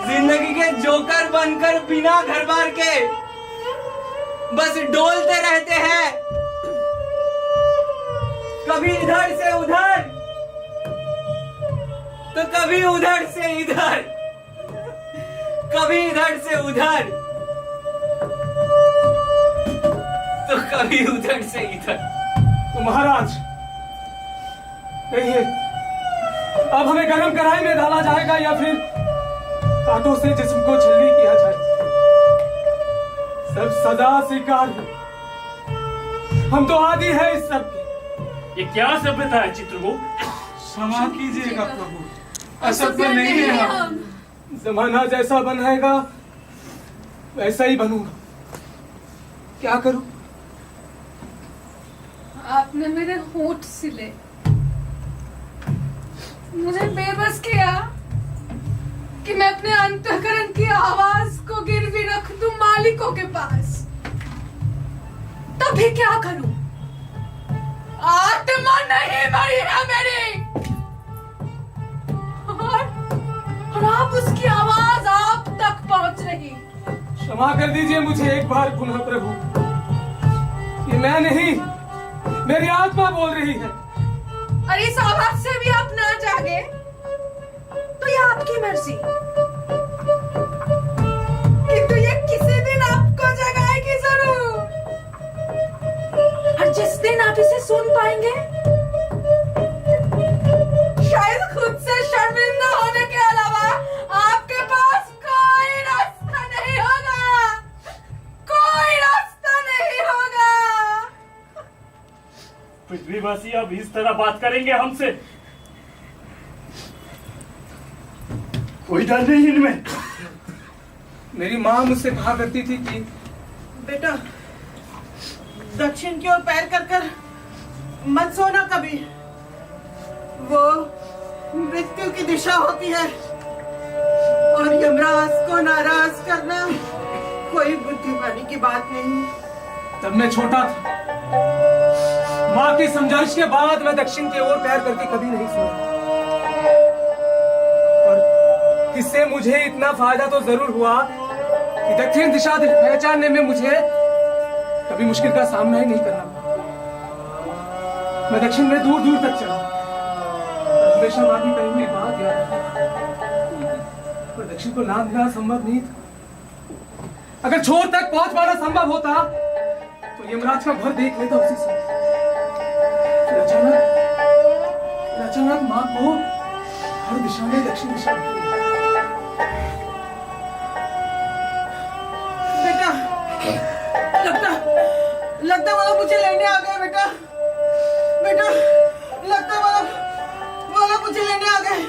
जिंदगी के जोकर बनकर बिना घर बार के बस डोलते रहते हैं, कभी इधर से उधर तो कभी उधर से इधर, कभी इधर से उधर तो कभी उधर से इधर। तो महाराज कहिए, अब हमें गर्म कढ़ाई में डाला जाएगा या फिर कांटों से जिस्म को छलनी किया जाए? सब सदा स्वीकार है, हम तो आदि है इस सब के। ये क्या सभ्यता है चित्रगुप्त? क्षमा कीजिएगा प्रभु, असभ्य नहीं है हम। जमाना जैसा बनाएगा वैसा ही बनूंगा, क्या करूं? आपने मेरे होंठ सिले, मुझे बेबस किया कि मैं अपने अंतःकरण की आवाज को गिरवी रख दूं मालिकों के पास। तभी क्या करूं? आत्मा नहीं मरी है मेरी, और आप उसकी आवाज आप तक पहुंच रही। क्षमा कर दीजिए मुझे एक बार पुनः प्रभु, ये मैं नहीं, मेरी आत्मा बोल रही है। और इस आवाज से भी आप ना जागे तो ये आपकी मर्जी, किंतु ये किसी दिन आपको जगाएगी जरूर। और जिस दिन आप इसे सुन पाएंगे, शायद खुद से शर्मिंदा होने के अलावा आपके पास कोई रास्ता नहीं होगा, कोई रास्ता नहीं होगा। पृथ्वीवासी अब इस तरह बात करेंगे हमसे? कोई डर नहीं इनमें। मेरी माँ मुझसे कहा करती थी कि बेटा, दक्षिण की ओर पैर कर कर मत सोना कभी, वो मृत्यु की दिशा होती है। और यमराज को नाराज करना कोई बुद्धिमानी की बात नहीं। तब मैं छोटा था, माँ की समझाइश के बाद मैं दक्षिण की ओर पैर करके कभी नहीं सोया, और इससे मुझे इतना फायदा तो जरूर हुआ कि दक्षिण दिशा पहचानने में मुझे कभी मुश्किल का सामना ही नहीं करना पड़ा। मैं दक्षिण में दूर दूर तक चला, हमेशा माँ की कही हुई बात याद रखी, पर दक्षिण को नाम लेना संभव नहीं था। अगर छोर तक पहुंच पाना संभव होता तो यमराज का घर देख लेता उसी समय। अचानक माँ को हर दिशा में दक्षिण दिशा बेटा, लगता वो लोग मुझे लेने आ गए। बेटा, लगता वो लोग मुझे लेने आ गए।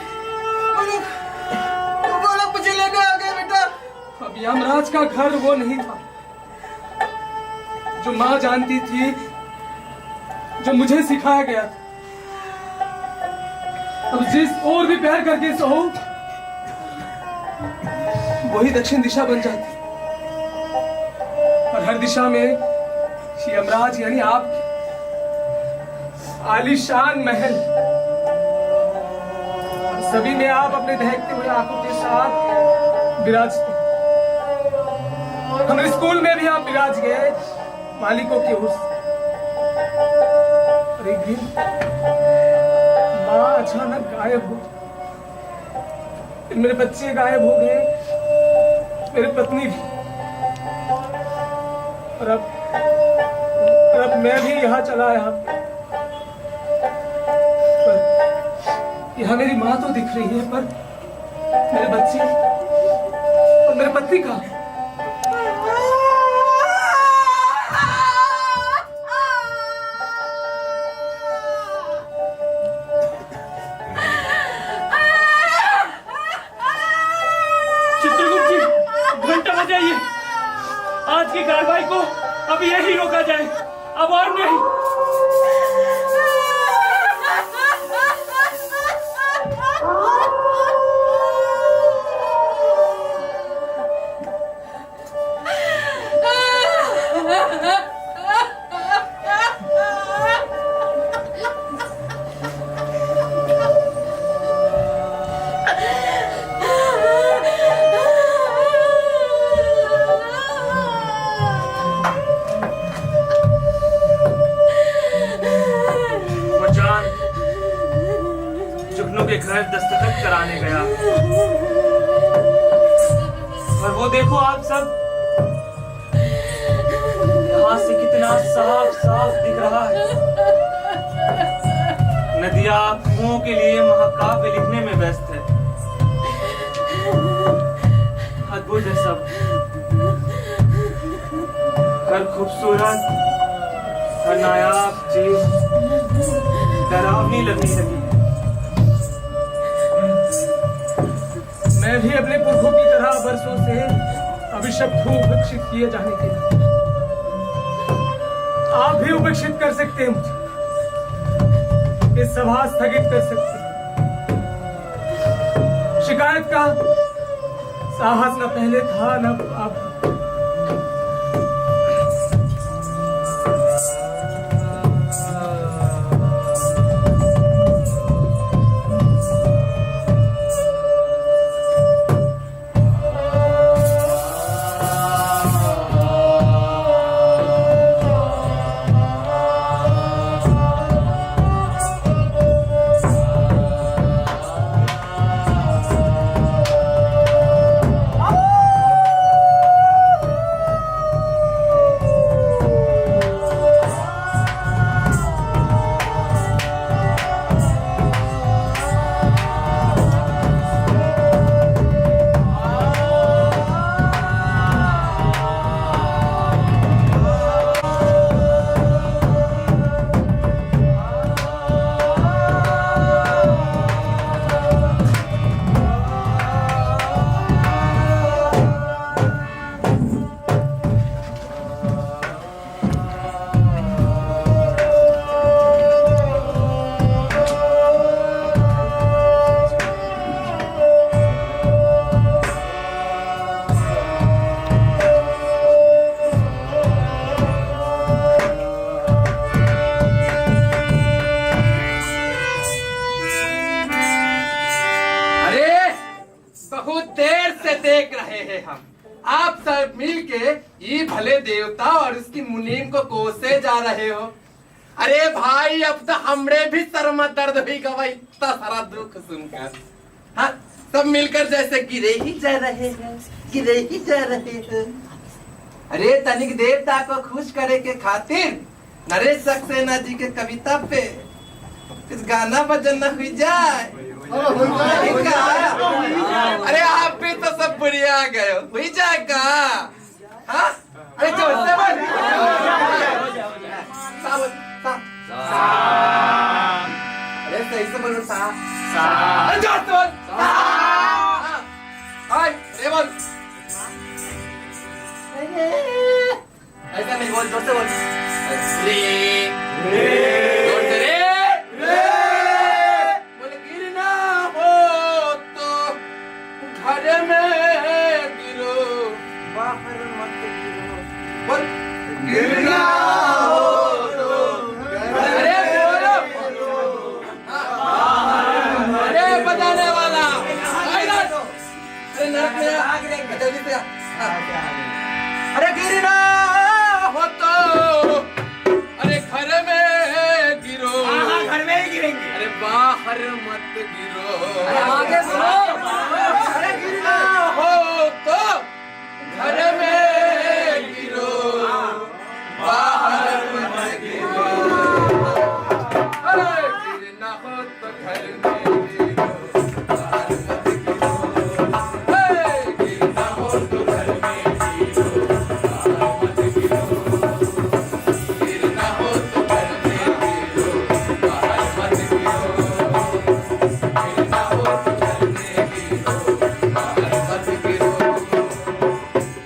वो लोग मुझे लेने आ गए। बेटा, अब यमराज का घर वो नहीं था जो माँ जानती थी, जो मुझे सिखाया गया था। अब जिस ओर भी पैर करके सो वही दक्षिण दिशा बन जाती, और हर दिशा में यमराज यानी आप आलीशान महल, सभी में आप अपने दहकते हुए आंखों के साथ विराजते। हमारे स्कूल में भी आप विराज गए मालिकों की ओर से। और एक दिन माँ अचानक गायब हो, फिर मेरे बच्चे गायब हो गए, मेरी पत्नी भी। और अब मैं भी यहाँ चला आया। पर यहाँ मेरी माँ तो दिख रही है, पर मेरे बच्चे और मेरे पत्नी कहाँ? चित्रगुप्त जी, घंटा बजाइए। आज की कार्रवाई को अब यही रोका जाए, अब और नहीं। के घर दस्तखत कराने गया, और वो देखो आप सब, यहाँ से कितना साफ साफ दिख रहा है। नदिया कुओं के लिए महाकाव्य लिखने में व्यस्त है। अद्भुत है सब, हर खूबसूरत, हर नायाब चीज डरावनी लगने लगी। मैं भी अपने पुरखों की तरह वर्षों से अभिशप्त हूँ उपेक्षित किए जाने के लिए। आप भी उपेक्षित कर सकते हैं मुझे, ये सभा स्थगित कर सकते हैं। शिकायत का साहस न पहले था न अब। आप सब मिलके ये भले देवता और उसकी मुनीम को कोसे जा रहे हो। अरे भाई, अब तो हमरे भी सर में दर्द हुई का भाई, इतना सारा दुख सुनकर। हाँ, सब मिलकर जैसे गिरे ही जा रहे हैं, गिरे ही जा रहे हैं। अरे तनिक देवता को खुश करे के खातिर नरेश सक्सेना जी के कविता पे कुछ गाना बजाना हुई जाए। अरे आप भी तो सब बुढ़िया गए हो, हुई जाएगा। हाँ, अरे जोर से बोल। अरे सही से बोलो। अरे जोर से बोल। अरे बोल, ऐसा नहीं बोल, जोर से बोल। जोर से रे। घर में गिरो, बाहर मत गिरो। बोल, गिरना हो तो अरे बोलो। बाहर मत गिरो। आगे बोलो। अरे गिरना हो तो घर में गिरो, बाहर मत गिरो। अरे गिरना हो तो घर में गिरो, बाहर मत गिरो। गिरना हो तो घर में गिरो, बाहर मत गिरो। गिरना हो तो घर में गिरो, बाहर मत गिरो। गिरना हो तो घर में गिरो, बाहर मत गिरो।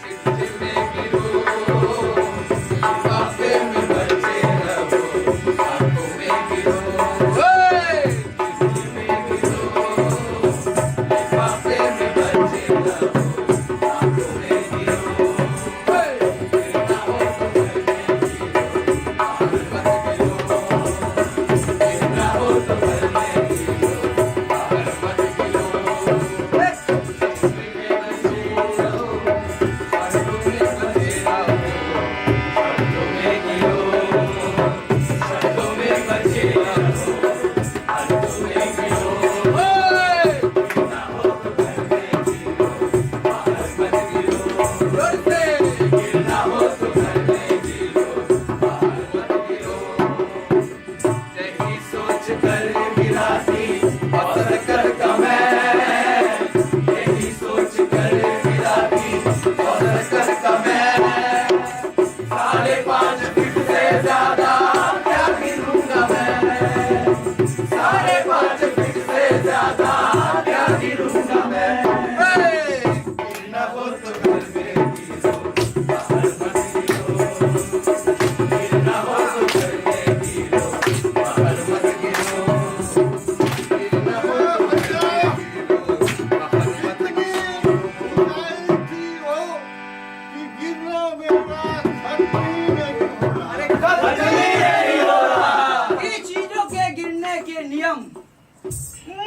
चिट्ठी में गिरो, लिफाफे में बचे रहो, आंखों में गिरो। चिट्ठी में गिरो, लिफाफे में बचे रहो, आंखों में गिरो। गिरना हो तो घर में गिरो, बाहर मत गिरो। गिरना हो तो घर में गिरो, बाहर मत गिरो। चिट्ठी में बचे रहो, आंखों में बचे रहो, शब्दों में गिरो। शब्दों में बचे रहो, हाथों में गिरो। गिरना हो तो घर में गिरो, बाहर मत गिरो। गिरना हो तो घर में गिरो, बाहर मत गिरो। यही सोच कर गिरा थी औसत कर कमै, यही सोच कर गिरा थी औसत कर कमै। 5.5 फीट से ज्यादा क्या गिरूंगा मैं, 5.5 फीट से ज्यादा क्या गिरूंगा मैं। गिरना हो तो घर में गिरो, बाहर मत गिरो। गिरना हो तो घर में गिरो, बाहर मत गिरो। गिरना हो तो घर में गिरो, बाहर मत गिरो। ये चीजों के गिरने के नियम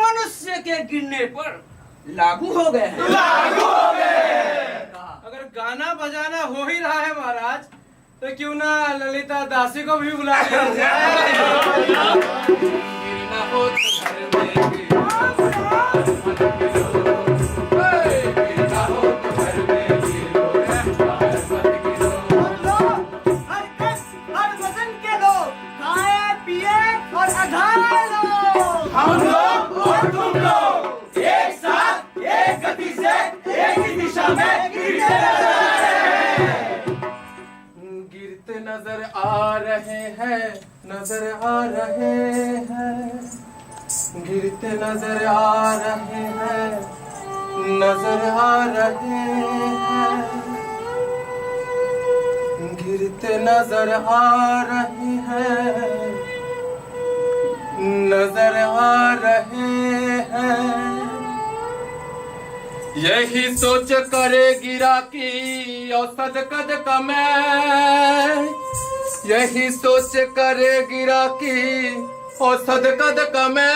मनुष्य के गिरने पर लागू हो गए हैं। अगर गाना बजाना हो ही रहा है महाराज, तो क्यों ना ललिता दासी को भी बुला लिया जाए। गिरना हो तो घर में गिरो, बाहर मत गिरो। गिरना हो तो घर में गिरो, बाहर मत गिरो। हर वजन के लोग खाए पिए और अघाए लोग। हम लोग और तुम लोग एक साथ एक गति से एक ही दिशा में गिरते नजर आ रहे हैं। गिरते नजर आ रहे हैं, नजर आ रहे हैं। गिरते नजर आ रहे हैं, नजर आ रहे हैं। गिरते नजर आ रहे हैं, नजर आ रहे हैं। यही सोच करे गिरा की औसत कद कमै, यही सोच करे गिरा की औसत कद कमै।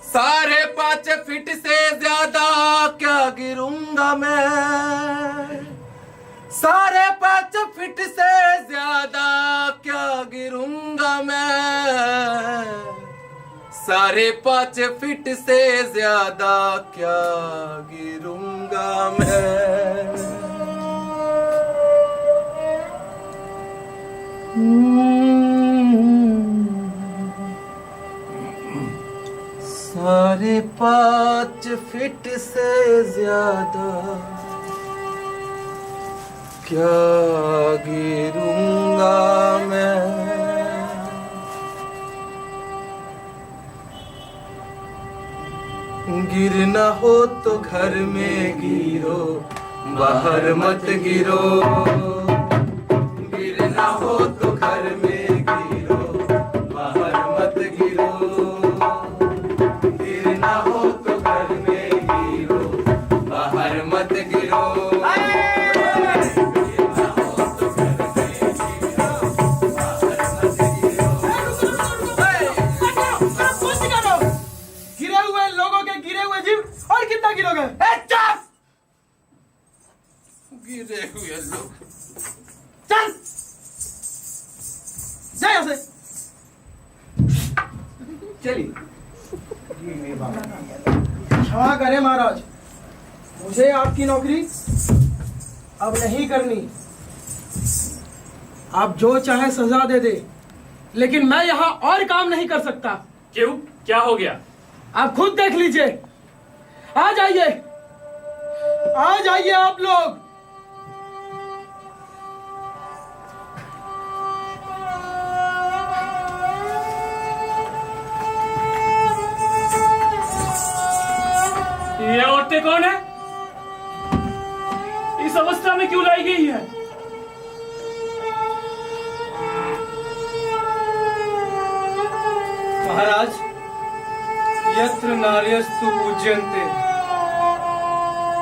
5.5 फीट से ज्यादा क्या गिरूंगा मैं, 5.5 फीट से ज्यादा क्या गिरूंगा मैं। 5.5 फीट से ज्यादा क्या गिरूंगा मैं। 5.5 फीट से ज्यादा क्या गिरूंगा मैं। गिरना हो तो घर में गिरो, बाहर मत गिरो। गिरना हो तो घर में गिरो, बाहर मत गिरो। गिरना हो तो घर में गिरो, बाहर मत गिरो। गिरना हो तो घर में गिरो, बाहर मत गिरो। गिरे हुए लोगों के गिरे हुए जीव और कितना गिरोगे? गिरे हुए लोग चलिए। क्षमा करें महाराज, मुझे आपकी नौकरी अब नहीं करनी। आप जो चाहे सजा दे दे, लेकिन मैं यहाँ और काम नहीं कर सकता। क्यों, क्या हो गया? आप खुद देख लीजिए। आ जाइए, आ जाइए आप लोग। ये औरतें कौन है? इस अवस्था में क्यों लाई गई है? महाराज, यत्र नार्यस्तु पूज्यन्ते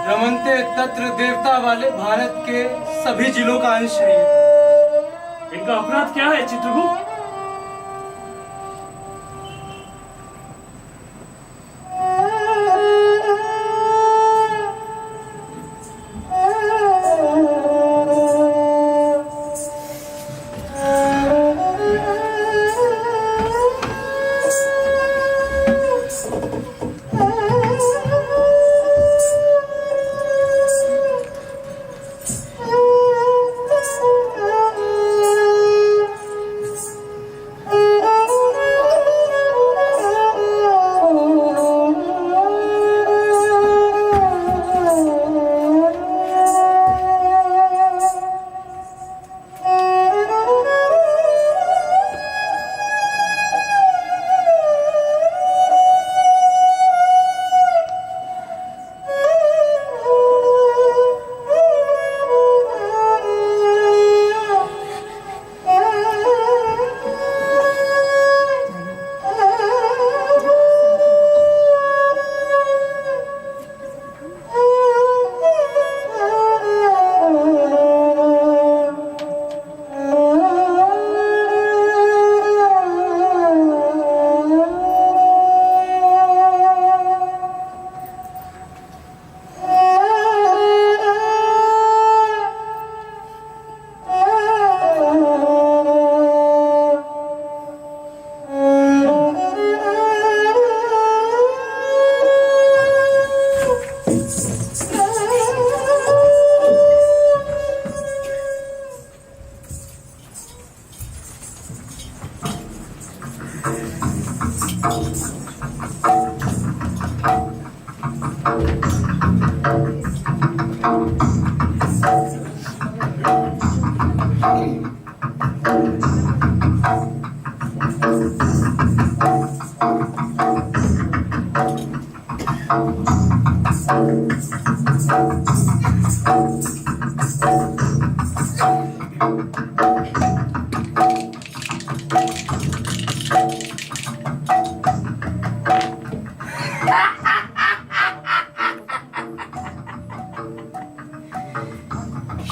रमन्ते तत्र देवता वाले भारत के सभी जिलों का अंश है ये। इनका अपराध क्या है चित्रगुप्त?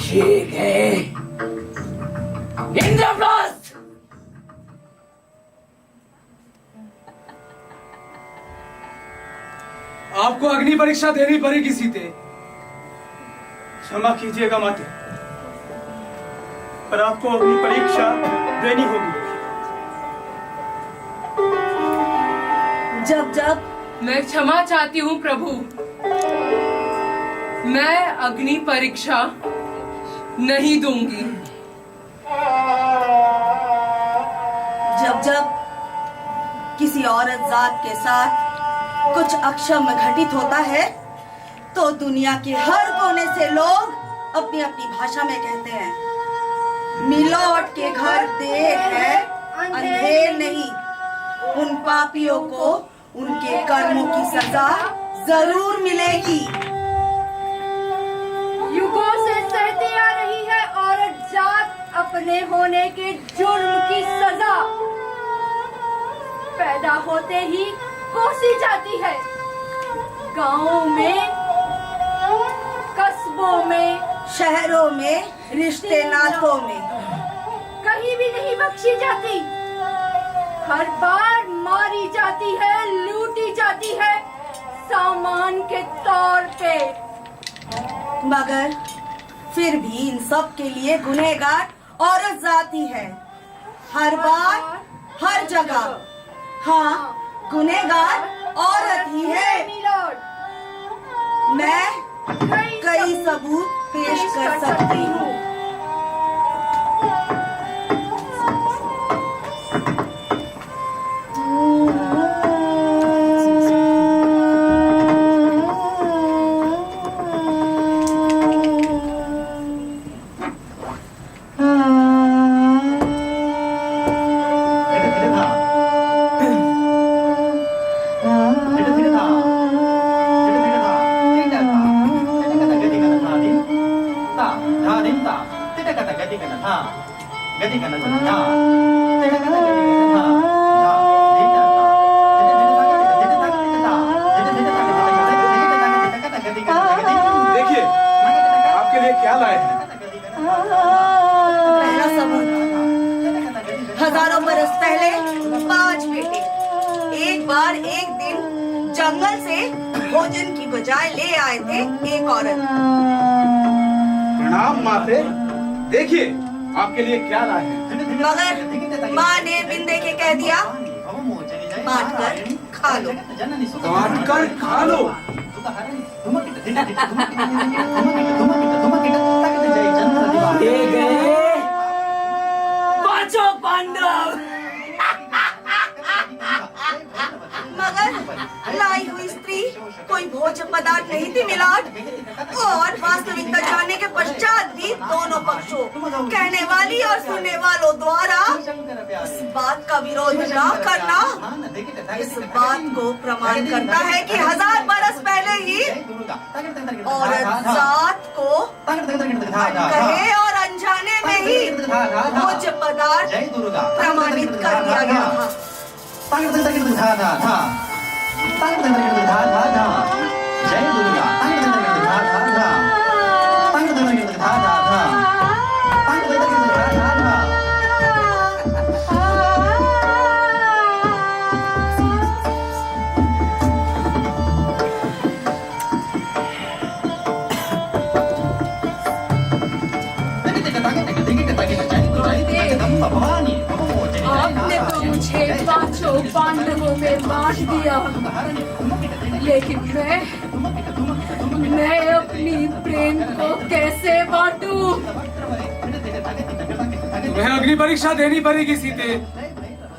ठीक है, इंद्रप्रस्थ। आपको अग्नि परीक्षा देनी पड़ेगी सीते। क्षमा कीजिएगा माते, पर आपको अग्नि परीक्षा देनी होगी। जब जब मैं क्षमा चाहती हूँ प्रभु, मैं अग्नि परीक्षा नहीं दूंगी। जब जब किसी औरत जात के साथ कुछ अक्षम घटित होता है तो दुनिया के हर कोने से लोग अपनी अपनी भाषा में कहते हैं, मिलोट के घर देर है अंधेर नहीं। उन पापियों को उनके कर्मों की सजा जरूर मिलेगी। युगों से सहती आ रही है औरत जात अपने होने के जुर्म की सजा। पैदा होते ही कोसी जाती है। गांवों में, कस्बों में, शहरों में, रिश्ते नातों में कहीं भी नहीं बख्शी जाती। हर बार मारी जाती है, लूटी जाती है, सामान के तौर पे। मगर फिर भी इन सब के लिए गुनहगार औरत जाती है, हर बार, हर जगह। हाँ, गुनहगार औरत ही है। मिलोड, मैं कई सबूत पेश कर सकती हूँ। देखिए आपके लिए क्या लाए हैं। पहला सबूत, हजारों बरस पहले 5 बेटे एक बार एक दिन जंगल से भोजन की बजाय ले आए थे एक औरत। प्रणाम माते, देखिए आपके लिए क्या लाए हैं। मगर माँ ने बिन देखे कह दिया, बांट कर खा लो। बांट कर खा लो। ये गए पांचों पांडव। मगर लाई हुई स्त्री कोई भोज्य पदार्थ नहीं थी मिलाट, और वास्तविकता जानने के पश्चात भी दोनों पक्षों, कहने वाली और सुनने वालों द्वारा इस बात का विरोध न करना इस बात को प्रमाण करता है कि 1000 बरस पहले ही औरत जात को कहे और अनजाने में ही भोज्य पदार्थ प्रमाणित कर दिया गया था। आपने तो मुझे पांचों पांडवों में बांट दिया, लेकिन मैं अपनी प्रेम को कैसे बांटूं? तुम्हें अग्नि परीक्षा देनी पड़ेगी सीते,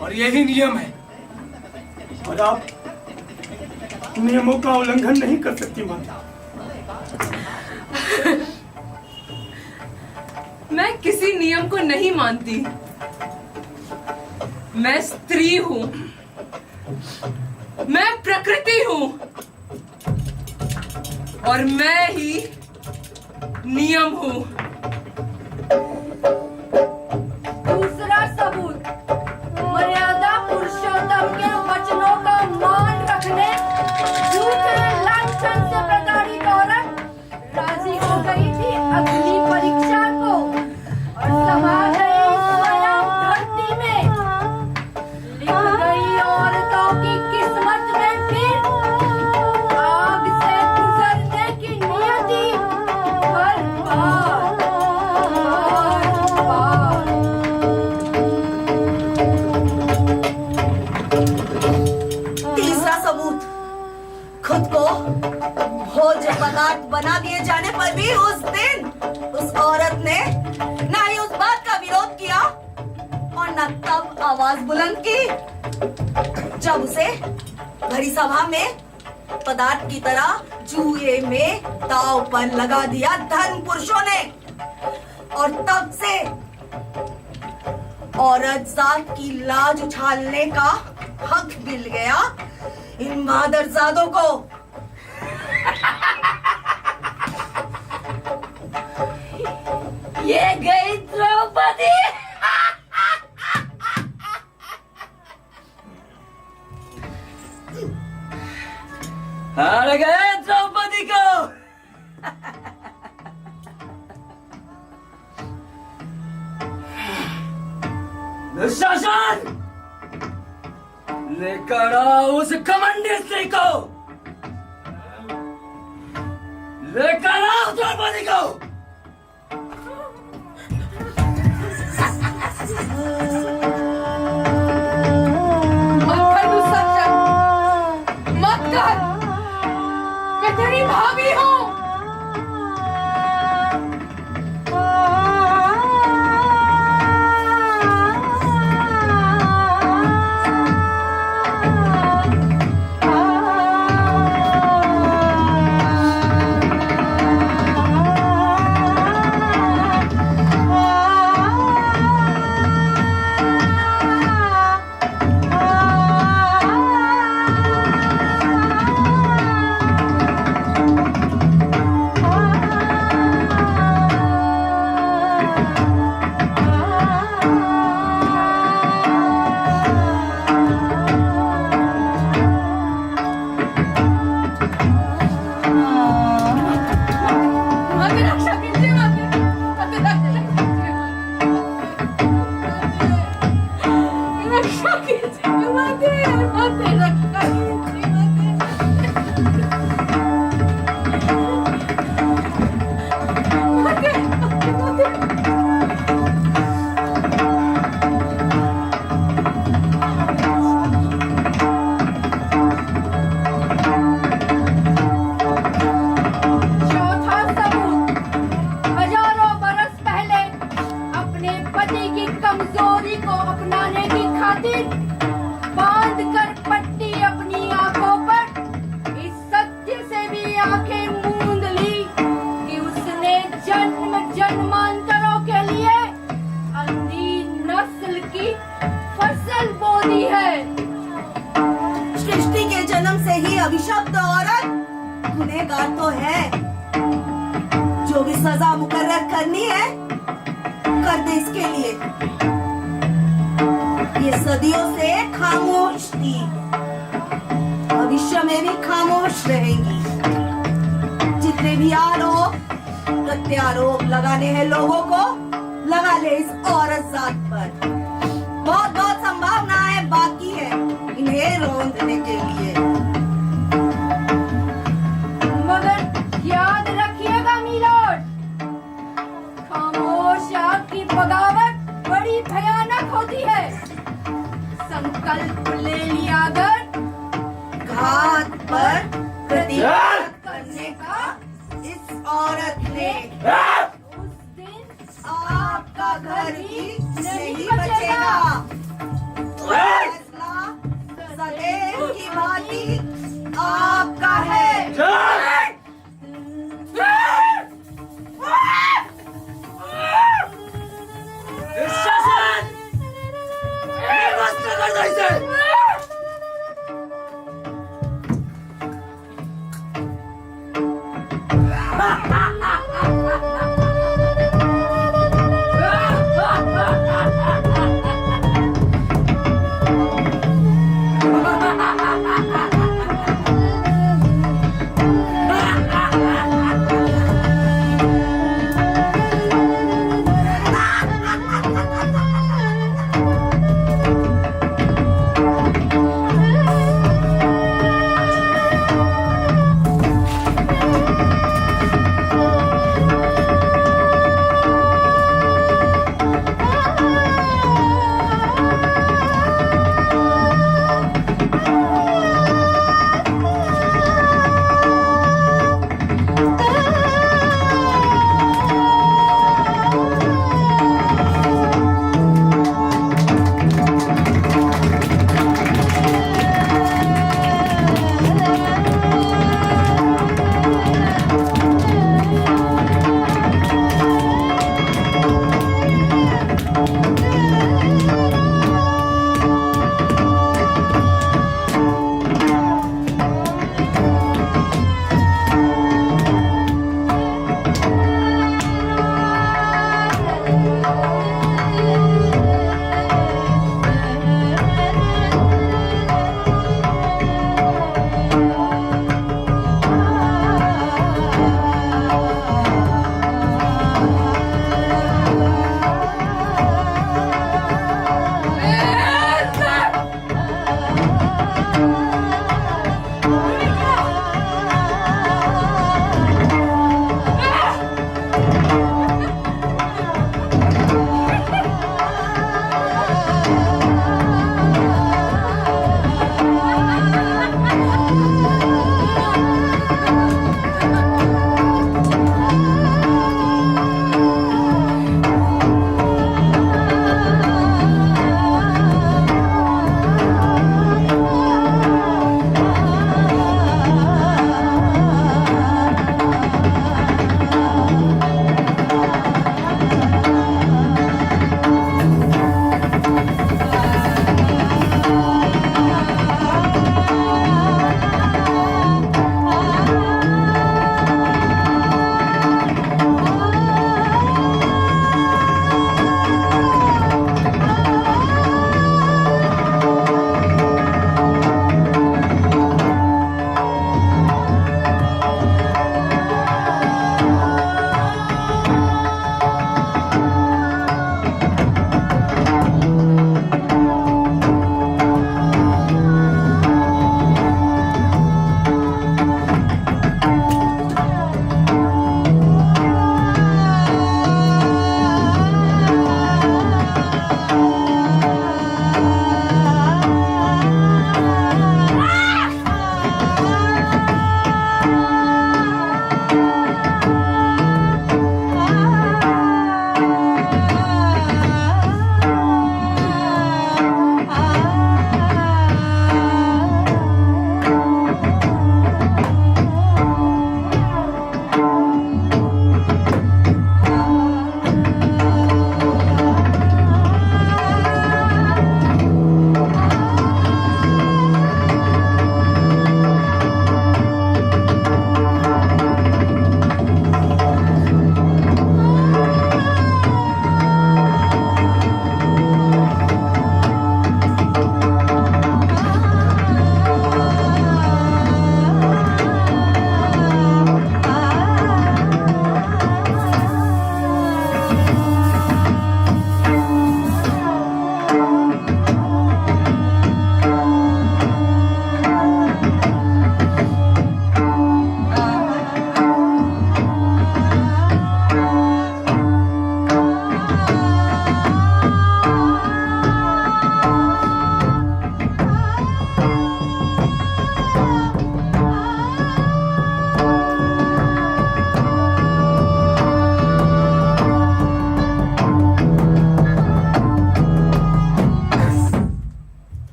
और यही नियम है। और आप नियमों का उल्लंघन नहीं कर सकती माता। मैं किसी नियम को नहीं मानती। मैं स्त्री हूँ, मैं प्रकृति हूँ, और मैं ही नियम हूँ। दूसरा सबूत, मर्यादा पुरुषोत्तम के वचनों का मान रखने झूठे लांछन से प्रताड़ित औरत राजी हो गई थी अग्नि परीक्षा को, और समा गई स्वयं धरती में। लिख गई औरतों की किस्मत में फिर आग से गुजरने की नियति। हर बार तीसरा सबूत, खुद को भोज्य पदार्थ बना दिए जाने पर भी उस दिन उस औरत ने ना ही उस बात का विरोध किया और न तब आवाज बुलंद की जब उसे भरी सभा में पदार्थ की तरह जुए में दांव पर लगा दिया धर्म पुरुषों ने। और तब से औरत जात की लाज उछालने का हक मिल गया इन मादरजादों को। ये गई द्रौपदी। हार गए द्रौपदी को। दुशासन, लेकर आओ उस घमंडी स्त्री को, लेकर आओ द्रौपदी को। मक्खन सज्जन, रक्षा कीजिए माते माते रक्षा कीजिए माते माते माते चौथा सबूत, हजारों बरस पहले अपने पति की कमजोरी को अपनाने की खातिर बांध कर पट्टी अपनी आंखों पर इस सत्य से भी आंखें मूंद ली कि उसने जन्म जन्मांतरों के लिए अंधी नस्ल की फसल बो दी है। सृष्टि के जन्म से ही अभिशप्त औरत गुनहगार तो है। जो भी सजा मुकर्रर करनी है कर दे इसके लिए। ये सदियों से खामोश थी, भविष्य में भी खामोश रहेगी। जितने भी आरोप प्रत्यारोप लगाने हैं लोगों को, लगा ले इस औरत जात पर। बहुत बहुत संभावनाएं बाकी है इन्हें रोंदने के लिए। मगर याद रखिएगा मीलोड, खामोश आग की बगावत बड़ी भयानक होती है। संकल्प ले लिया अगर घात पर प्रतिघात करने का इस औरत ने, उस दिन आपका घर ही नहीं बचेगा। फैसला सदैव की भांति आपका है।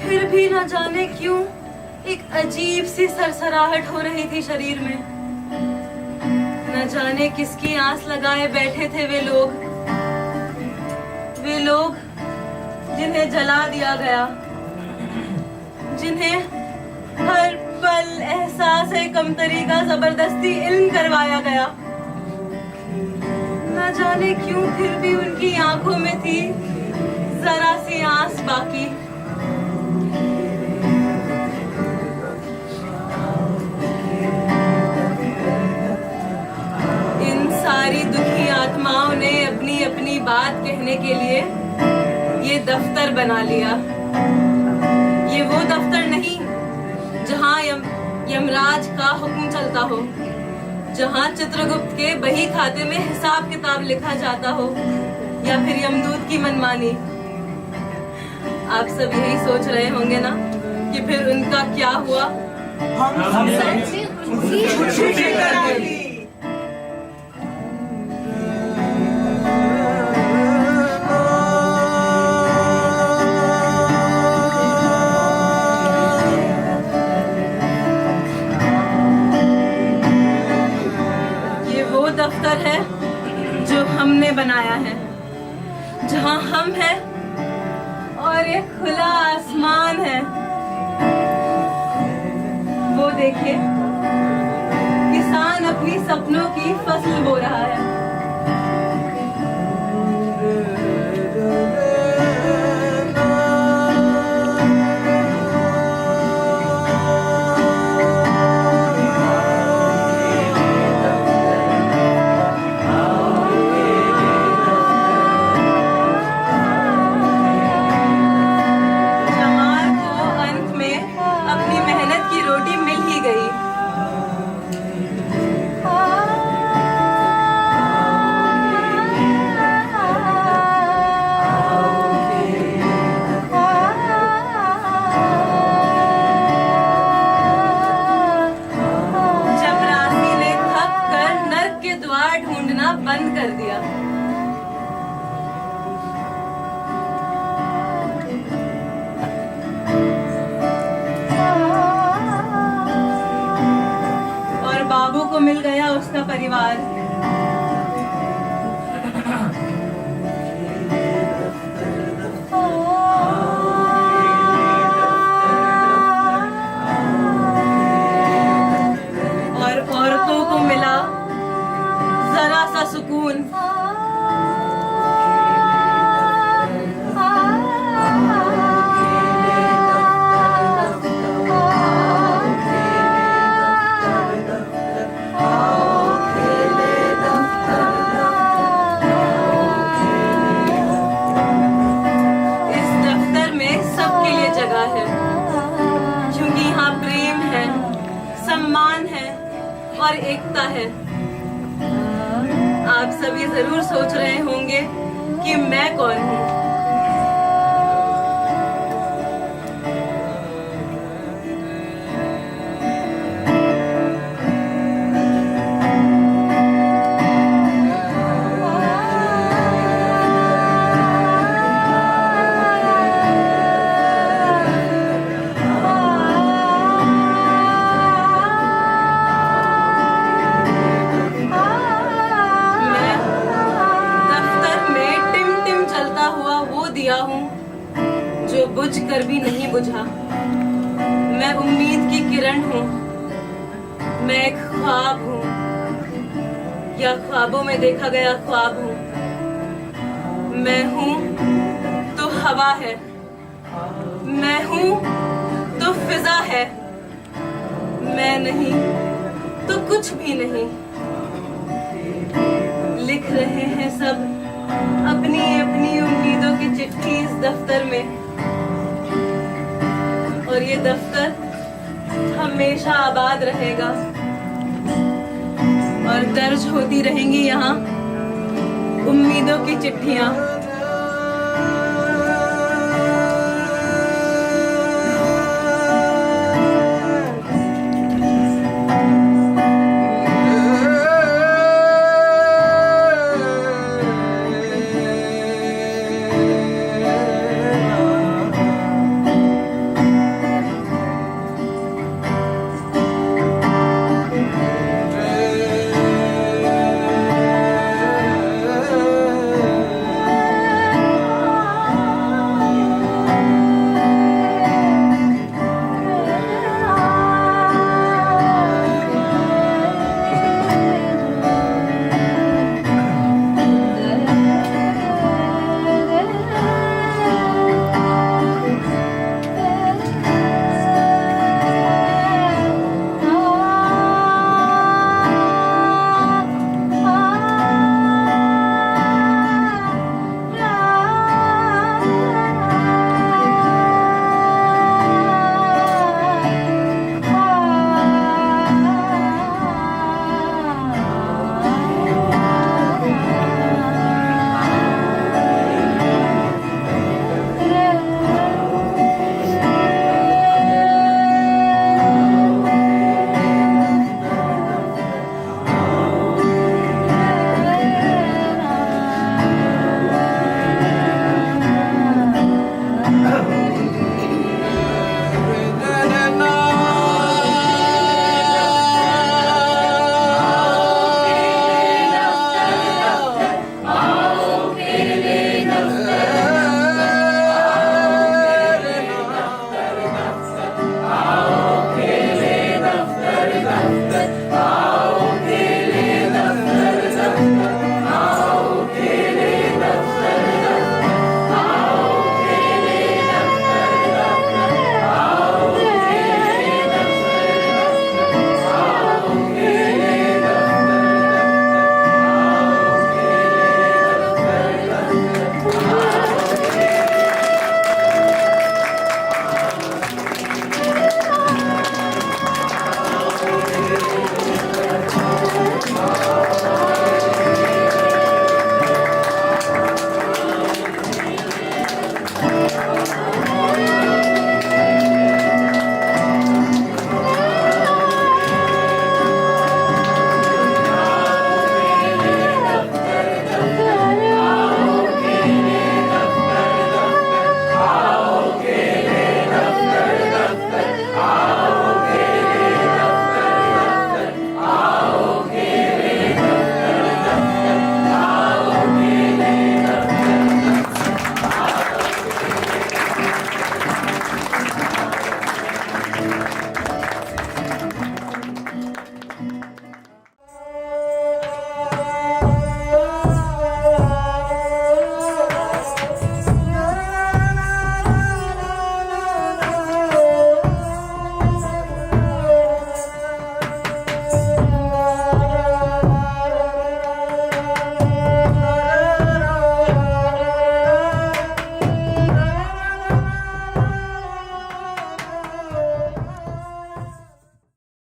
फिर भी न जाने क्यों एक अजीब सी सरसराहट हो रही थी शरीर में। न जाने किसकी आस लगाए बैठे थे वे लोग जिन्हें जला दिया गया, जिन्हें हर पल एहसास कमतरी का जबरदस्ती इल्म करवाया गया। न जाने क्यों फिर भी उनकी आंखों में थी जरा सी आस बाकी। इन सारी दुखी आत्माओं ने अपनी अपनी बात कहने के लिए ये दफ्तर बना लिया। ये वो दफ्तर नहीं जहां यमराज का हुक्म चलता हो, जहां चित्रगुप्त के बही खाते में हिसाब किताब लिखा जाता हो, या फिर यमदूत की मनमानी। आप सब यही सोच रहे होंगे ना कि फिर उनका क्या हुआ। ये वो दफ्तर है जो हमने बनाया है, जहां हम हैं और एक खुला आसमान है। वो देखिए, किसान अपनी सपनों की फसल बो रहा है। बंद कर दिया। और बाबू को मिल गया उसका परिवार। और औरतों को मिला जरा सा सुकून। और एकता है। आप सब ये जरूर सोच रहे होंगे कि मैं कौन हूँ। जो बुझ कर भी नहीं बुझा। मैं उम्मीद की किरण हूँ, मैं एक ख्वाब हूँ या ख्वाबों में देखा गया ख्वाब हूँ। मैं हूँ तो हवा है, मैं हूँ तो फिजा है, मैं नहीं तो कुछ भी नहीं। लिख रहे हैं सब अपनी अपनी उम्मीदों की चिट्ठी इस दफ्तर में, और ये दफ्तर हमेशा आबाद रहेगा और दर्ज होती रहेंगी यहाँ उम्मीदों की चिट्ठियाँ।